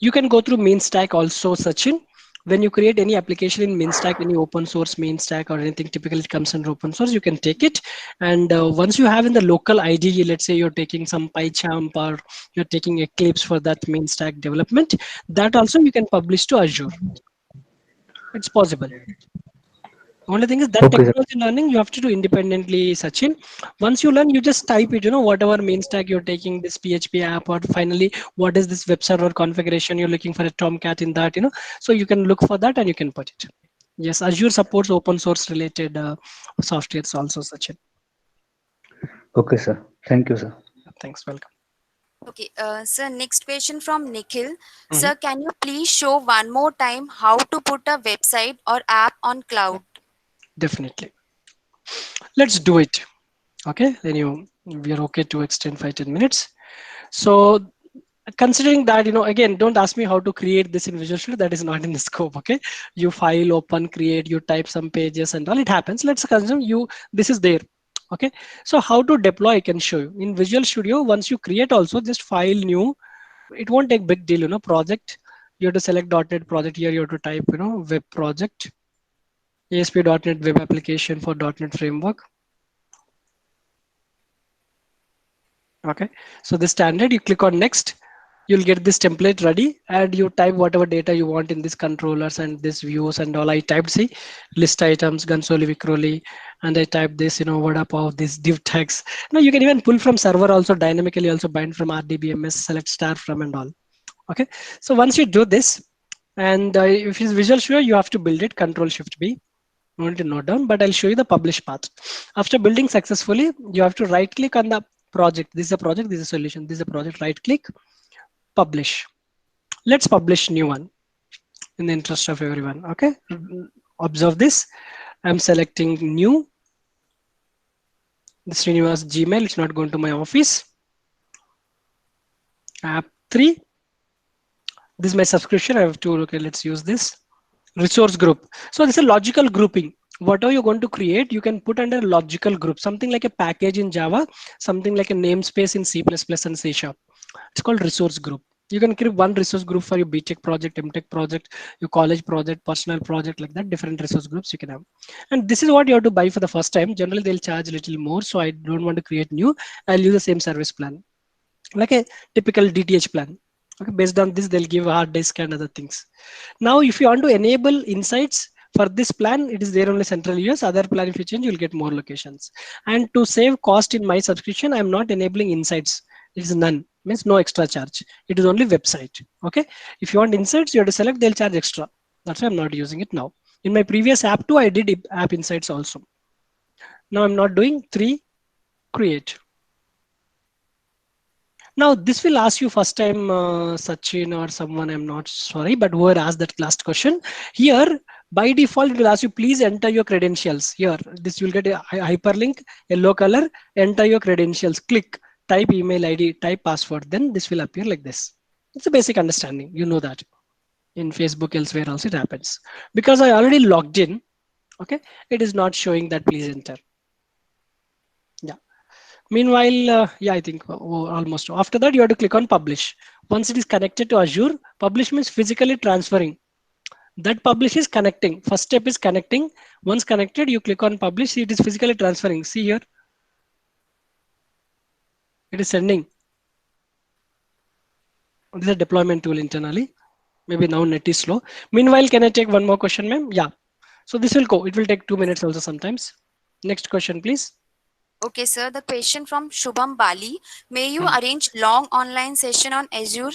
B: You can go through mean stack also, Sachin. when you create any application in main stack, any open source main stack or anything, typically it comes under open source, you can take it. And once you have in the local IDE, let's say you're taking some PyCharm or you're taking Eclipse for that main stack development, that also you can publish to Azure. It's possible. Only thing is that
G: Okay, sir.
B: technology learning you have to do independently, Sachin. Once you learn, you just type it, whatever main stack you're taking, this PHP app, or finally, what is this web server configuration? You're looking for a Tomcat in that, so you can look for that and you can put it. Yes, Azure supports open source related softwares also, Sachin.
G: Okay, sir. Thank you, sir.
B: Thanks, welcome.
E: Okay, sir, next question from Nikhil.
B: Mhm.
E: Sir, can you please show one more time how to put a website or app on cloud?
B: Definitely. Let's do it. Okay, then we are okay to extend 5-10 minutes. So considering that, again, don't ask me how to create this in Visual Studio. That is not in the scope. Okay, you file, open, create, you type some pages and all, it happens. Let's consider this is there. Okay, so how to deploy I can show you in Visual Studio. Once you create, also just file new, it won't take big deal. Project, you have to select .NET project. Here you have to type web project, ASP.NET web application for .NET framework. Okay, so the standard, you click on next, you'll get this template ready and you type whatever data you want in these controllers and this views and all. I typed, see, list items, Gansoli, Vikroli, and I typed this, Vadapav, this div tags. Now you can even pull from server also, dynamically also bind from RDBMS, select star from and all. Okay, so once you do this, and if it's Visual Studio, you have to build it, Control Shift B. No need to note down, but I'll show you the publish path. After building successfully, you have to right click on the project. This is a project, this is a solution, this is a project, right click, publish. Let's publish new one in the interest of everyone. Okay, observe this. I'm selecting new. This Srinivas Gmail, it's not going to my office. App 3. This is my subscription. I have to, okay, let's use this. Resource group. So this is a logical grouping. Whatever you're going to create, you can put under a logical group, something like a package in Java, something like a namespace in C++ and C#. It's called resource group. You can create one resource group for your BTech project, MTech project, your college project, personal project, like that, different resource groups you can have. And this is what you have to buy for the first time. Generally, they'll charge a little more. So I don't want to create new. I'll use the same service plan, like a typical DTH plan. Okay, based on this, they'll give a hard disk and other things. Now, if you want to enable insights for this plan, it is there only central US. Other plan, if you change, you'll get more locations. And to save cost in my subscription, I'm not enabling insights. It is none, means no extra charge. It is only website. Okay. If you want insights, you have to select, they'll charge extra. That's why I'm not using it now. In my previous app too, I did app insights also. Now I'm not doing 3, create. Now this will ask you first time, Sachin or someone, I'm not sorry, but whoever asked that last question, here by default it will ask you, please enter your credentials. Here, this will get a hyperlink, yellow color, enter your credentials, click, type email ID, type password, then this will appear like this. It's a basic understanding, you know that. In Facebook, elsewhere also it happens. Because I already logged in, okay, it is not showing that please enter. Yeah. Meanwhile, yeah, I think almost. After that, you have to click on publish. Once it is connected to Azure, publish means physically transferring. That publish is connecting. First step is connecting. Once connected, you click on publish. It is physically transferring. See here. It is sending. This is a deployment tool internally. Maybe now net is slow. Meanwhile, can I take one more question, ma'am? Yeah. So this will go. It will take 2 minutes also sometimes. Next question, please.
E: Okay, sir. The question from Shubham Bali. May you arrange long online session on Azure?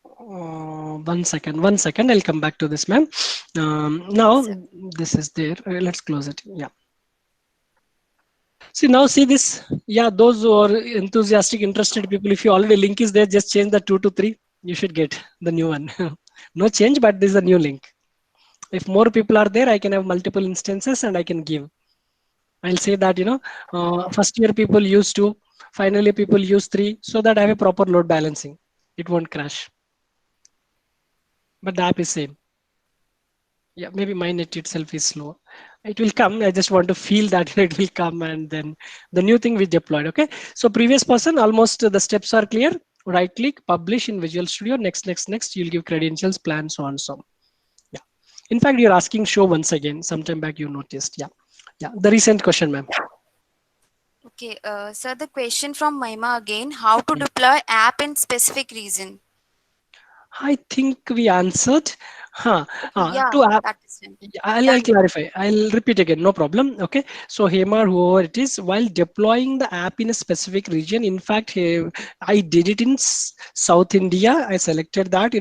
B: 1 second, 1 second. I'll come back to this, ma'am. Now
E: Sir.
B: this is there. Let's close it. Yeah. See now, see this. Yeah, those who are enthusiastic, interested people. If you already link is there, just change the 2 to 3. You should get the new one. No change, but this is a new link. If more people are there, I can have multiple instances and I can give. I'll say that first year people use 2, finally people use 3, so that I have a proper load balancing. It won't crash. But the app is same. Yeah, maybe my net itself is slow. It will come. I just want to feel that it will come, and then the new thing we deployed. Okay. So previous person, almost the steps are clear. Right click, publish in Visual Studio. Next. You'll give credentials, plan, so on, so. In fact, you're asking show once again. Sometime back you noticed. Yeah. Yeah. The recent question, ma'am.
E: Okay, sir, the question from Mahima again. How to
B: Yeah.
E: deploy app in specific region?
B: I think we answered. Huh.
E: Okay, yeah,
B: To app.
E: that is done.
B: I'll
E: Done, done.
B: clarify. I'll repeat again. No problem. Okay. So Hema, whoever it is, while deploying the app in a specific region, in fact, I did it in South India. I selected that.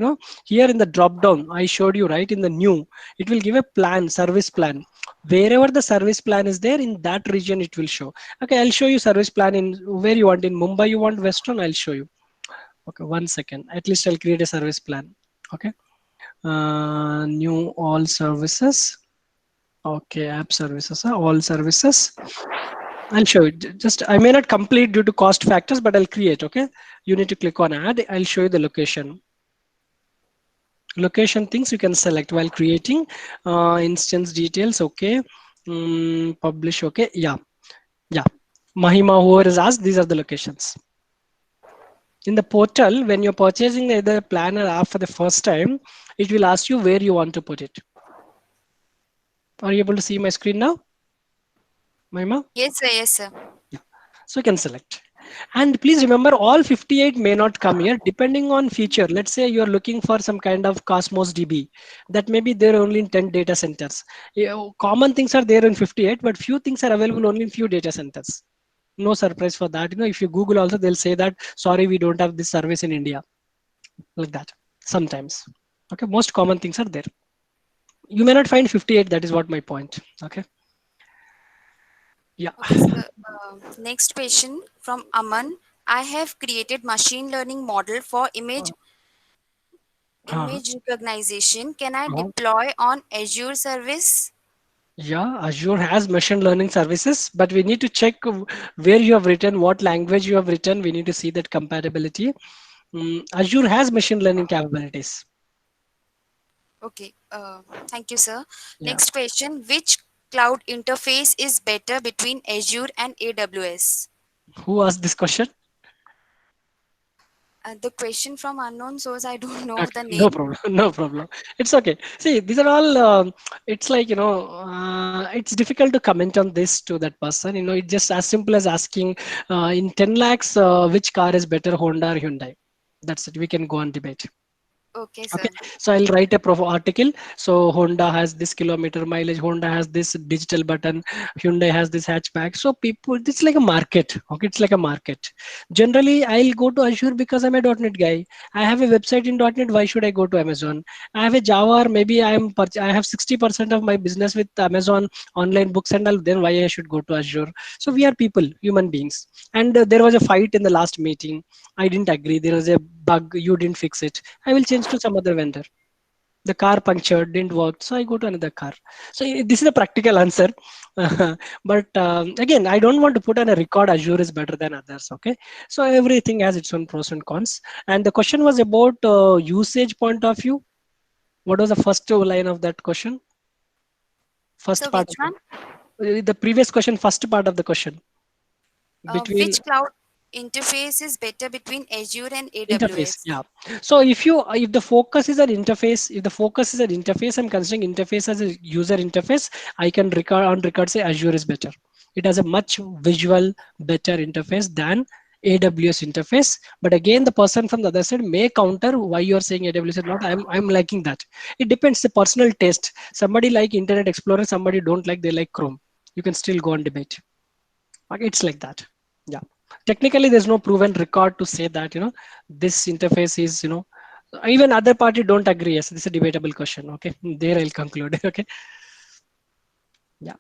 B: Here in the drop down, I showed you right in the new. It will give a plan, service plan. Wherever the service plan is there in that region, it will show. Okay. I'll show you service plan in where you want. In Mumbai, you want Western. I'll show you. Okay. 1 second. At least I'll create a service plan. Okay. New all services. Okay, app services, all services. I'll show you. Just I may not complete due to cost factors, but I'll create. Okay, you need to click on add. I'll show you the location. Location things you can select while creating. Instance details. Okay. Publish. Okay. Yeah. Yeah. Mahima, whoever is asked, these are the locations. In the portal, when you're purchasing either plan or app for the first time, it will ask you where you want to put it. Are you able to see my screen now, Mahima?
E: Yes, sir, yes, sir.
B: Yeah. So you can select. And please remember, all 58 may not come here depending on feature. Let's say you're looking for some kind of Cosmos DB that may be there only in 10 data centers. Common things are there in 58, but few things are available only in few data centers. No surprise for that. If you Google also, they'll say that, sorry, we don't have this service in India. Like that. Sometimes. Okay. Most common things are there. You may not find 58. That is what my point. Okay. Yeah.
E: Okay, sir. Next question from Aman. I have created machine learning model for
B: Uh,
E: image recognition. Can I
B: uh,
E: deploy on Azure service?
B: Yeah, Azure has machine learning services, but we need to check where you have written, what language you have written. We need to see that compatibility. Azure has machine learning capabilities.
E: Okay, thank you, sir.
B: Yeah.
E: Next question. Which cloud interface is better between Azure and AWS?
B: Who asked this question?
E: The question from unknown source, I don't know
B: Okay,
E: the
B: no
E: name.
B: problem. No problem. It's okay. See, these are all. It's like it's difficult to comment on this to that person. It's just as simple as asking, in 10 lakhs, which car is better, Honda or Hyundai? That's it. We can go on debate.
E: Okay,
B: Okay,
E: sir.
B: so I'll write a article. So Honda has this kilometer mileage, Honda has this digital button, Hyundai has this hatchback. So people, it's like a market. Okay, it's like a market. Generally, I'll go to Azure because I'm a .NET guy. I have a website in .NET. Why should I go to Amazon? I have a Java, or maybe I have 60% of my business with Amazon online books and all. Then why I should go to Azure? So we are people, human beings. And there was a fight in the last meeting. I didn't agree. There was a bug. You didn't fix it. I will change to some other vendor. The car punctured, didn't work, so I go to another car. So this is a practical answer. But again, I don't want to put on a record Azure is better than others. Okay, so everything has its own pros and cons. And the question was about usage point of view. What was the first line of that question?
E: So
B: First part
E: which
B: of
E: one?
B: the previous question. First part of the question between
E: Which cloud interface is better between Azure and
B: interface.
E: AWS?
B: Yeah. So if the focus is an interface, if the focus is an interface, I'm considering interface as a user interface. I can record say Azure is better. It has a much visual better interface than AWS interface. But again, the person from the other side may counter why you're saying AWS is not. I'm liking that. It depends the personal taste. Somebody like Internet Explorer, somebody don't like, they like Chrome. You can still go on debate. Okay, it's like that. Yeah. Technically, there's no proven record to say that, this interface is, even other party don't agree. Yes, this is a debatable question. Okay. There I'll conclude. Okay. Yeah.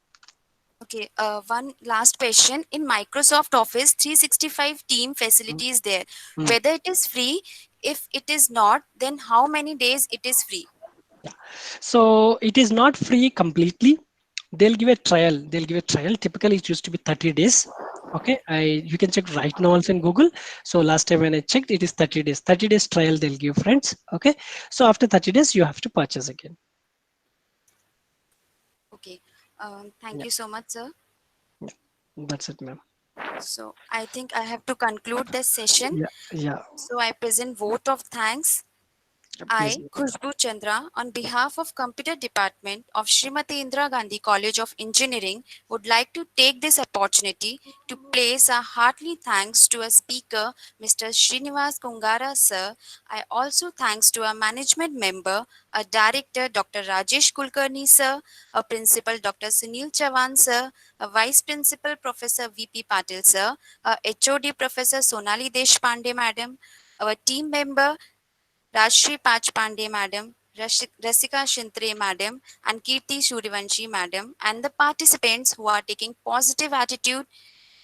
E: Okay, one last question. In Microsoft Office 365 team
B: Mm,
E: facilities there,
B: mm.
E: whether it is free, if it is not, then how many days it is free?
B: Yeah. So it is not free completely. They'll give a trial. They'll give a trial. Typically, it used to be 30 days. Okay. You can check right now also in Google. So last time when I checked, it is 30 days. 30 days trial they'll give, friends. Okay. So after 30 days, you have to purchase again.
E: Okay, thank
B: Yeah.
E: you so much, sir.
B: Yeah. That's it, ma'am.
E: So I think I have to conclude this session.
B: Yeah. Yeah.
E: So I present vote of thanks.
B: Please.
E: I, Khushbu Chandra, on behalf of Computer Department of Srimati Indira Gandhi College of Engineering, would like to take this opportunity to place a hearty thanks to a speaker, Mr. Srinivas Kungara sir. I also thanks to a management member, a director, Dr. Rajesh Kulkarni sir, a principal, Dr. Sunil Chavan sir, a vice principal, Professor V.P. Patil sir, a HOD, Professor Sonali Deshpande madam, our team member, Rashri Pachpande Madam, Rasika Shintre Madam, and Kirti Surivanshi Madam, and the participants who are taking positive attitude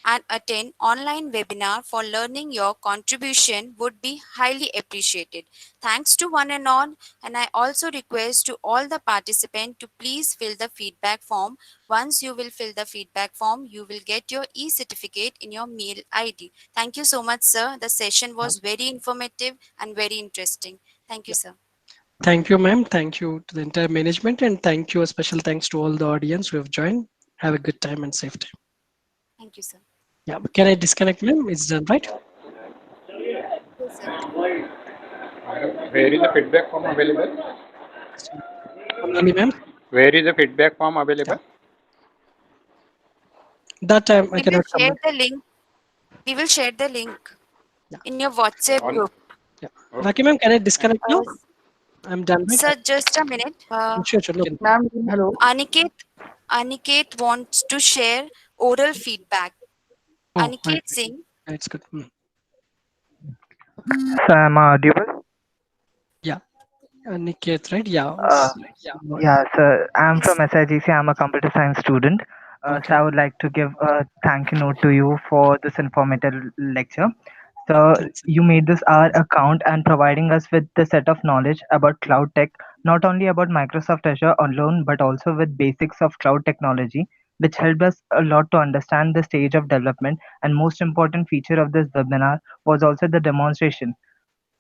E: and attend online webinar for learning. Your contribution would be highly appreciated. Thanks to one and I also request to all the participants to please fill the feedback form. Once you will fill the feedback form, you will get your e-certificate in your mail ID. Thank you so much, sir. The session was very informative and very interesting. Thank you,
B: Yeah.
E: sir.
B: Thank you, ma'am. Thank you to the entire management, and thank you. A special thanks to all the audience who have joined. Have a good time and safe time.
E: Thank you, sir.
B: Yeah. Can I disconnect, ma'am? It's done, right?
E: Yes, sir.
C: Where is the feedback form available?
B: Sonali, ma'am.
C: Where is the feedback form
B: Yeah.
C: available?
B: That time I
E: We will
B: cannot
E: share
B: comment.
E: the link. We will share the link
B: Yeah.
E: in your WhatsApp
C: On.
E: group.
B: Yeah.
C: Okay.
B: Raki, ma'am, can I disconnect now?
E: Uh,
B: I'm done, right?
E: Sir, just a minute.
B: Sure, sure. No.
H: Ma'am, hello.
E: Aniket, Aniket wants to share oral feedback.
B: Oh, right.
E: Aniket Singh.
B: It's good.
H: So am I audible?
B: Yeah. Niket, right? Yeah.
H: Uh, yeah, so I'm
E: Yes.
H: from SIGC. I'm a computer science student. So
B: Okay.
H: I would like to give a thank you note to you for this informative lecture. So
B: Thanks.
H: you made this our account and providing us with the set of knowledge about cloud tech, not only about Microsoft Azure alone, but also with basics of cloud technology, which helped us a lot to understand the stage of development. And most important feature of this webinar was also the demonstration.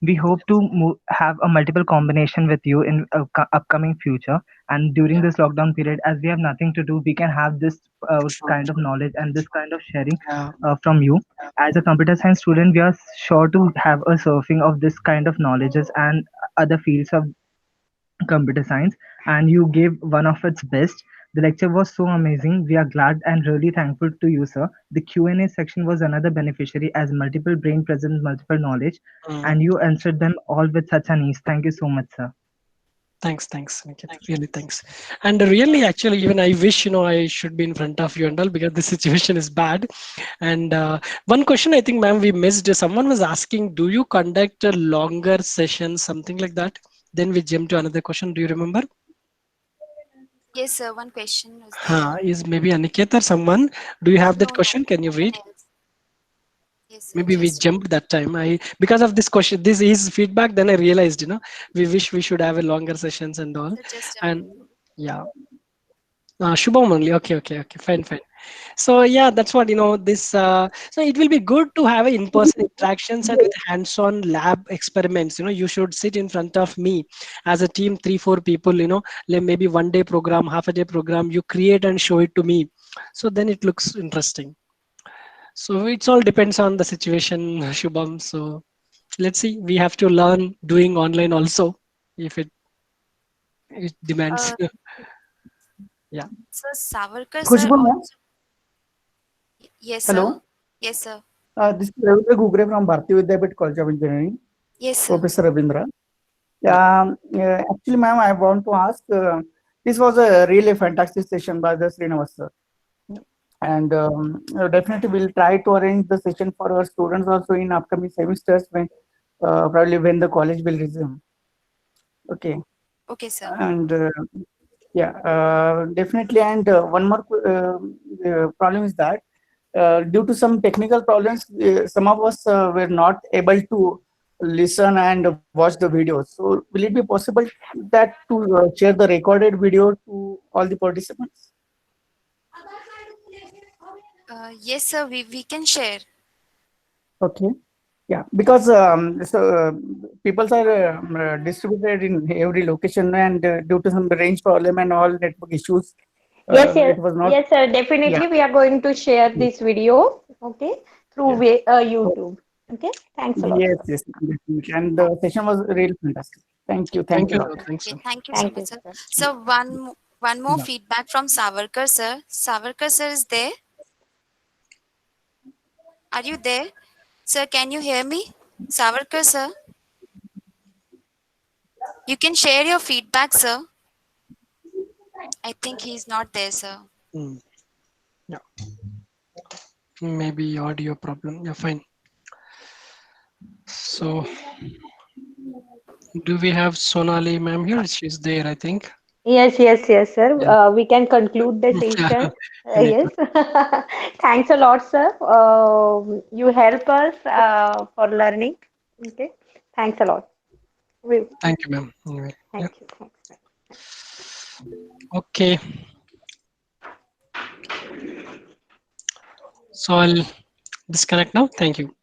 H: We hope to have a multiple combination with you in upcoming future, and during this lockdown period, as we have nothing to do, we can have this
B: True,
H: kind of
B: true.
H: knowledge and this kind of sharing
B: Yeah.
H: from you. As a computer science student, we are sure to have a surfing of this kind of knowledges and other fields of computer science, and you gave one of its best. The lecture was so amazing. We are glad and really thankful to you, sir. The Q&A section was another beneficiary as multiple brain presents multiple knowledge,
B: Mm.
H: and you answered them all with such an ease. Thank you so much, sir.
B: Thanks, Niket. Really, thanks. And really, actually, even I wish, I should be in front of you and all because the situation is bad. And one question I think, ma'am, we missed. Someone was asking, do you conduct a longer session, something like that? Then we jump to another question. Do you remember?
E: Yes, sir. One question was there.
B: Is maybe Aniket or someone? Do you have that
E: No,
B: question? Can you
E: no one
B: read?
E: else. Yes, sir.
B: Maybe we
E: Just one.
B: jumped that time. I because of this question, this is feedback. Then I realized, we wish we should have a longer sessions and all.
E: Sir, just a
B: And
E: minute.
B: yeah, Shubham only. Okay, fine. So yeah, that's what this. So it will be good to have a in-person interactions and with hands-on lab experiments. You should sit in front of me as a team, 3-4 people. Like maybe one day program, half a day program. You create and show it to me. So then it looks interesting. So it's all depends on the situation, Shubham. So let's see. We have to learn doing online also if it demands.
E: Uh,
B: Yeah.
E: Sir, Savarkar, sir,
I: Khushbu ma'am,
E: also. Yes, sir.
I: hello.
E: Yes, sir.
I: This is Ravindra Gugre from Bharati Vidyapit College of Engineering,
E: Yes, sir.
I: Professor Ravindra.
B: Yeah.
I: Actually, ma'am, I want to ask, this was a really fantastic session by the Srinivas sir. And definitely we'll try to arrange the session for our students also in upcoming semesters when probably when the college will resume. Okay.
E: Okay, sir.
I: And yeah, definitely. And one more problem is that due to some technical problems, some of us were not able to listen and watch the videos. So, will it be possible that to share the recorded video to all the participants?
E: Yes, sir. We can share.
I: Okay. Yeah, because people are distributed in every location, and due to some range problem and all network issues,
A: Yes, yes,
I: it was not.
A: yes, sir.
I: Yeah.
A: Definitely, we are going to share this video, okay, through
I: Yes.
A: YouTube. Okay, thanks a lot,
I: Yes,
A: sir.
I: yes, definitely. And the session was really fantastic. Thank you.
B: Thank
I: Thank you
B: you.
I: a lot.
B: Thanks,
E: Okay,
B: sir.
E: thank you so
A: Thank
E: much,
A: you,
E: sir.
A: sir.
E: So one more
B: Yeah.
E: feedback from Savarkar sir. Savarkar sir is there? Are you there? Sir, can you hear me? Savarkar sir, you can share your feedback, sir. I think he's not there, sir.
B: Mm, yeah. Maybe audio problem. Yeah, fine. So, do we have Sonali ma'am here? She's there, I think.
A: Yes, sir.
B: Yeah.
A: We can conclude the session. Yes.
B: Network.
A: Thanks a lot, sir. You help us for learning. Okay. Thanks a lot. We,
B: Thank you, ma'am. Anyway, yeah.
A: thank you. Thanks.
B: Okay. So I'll disconnect now. Thank you.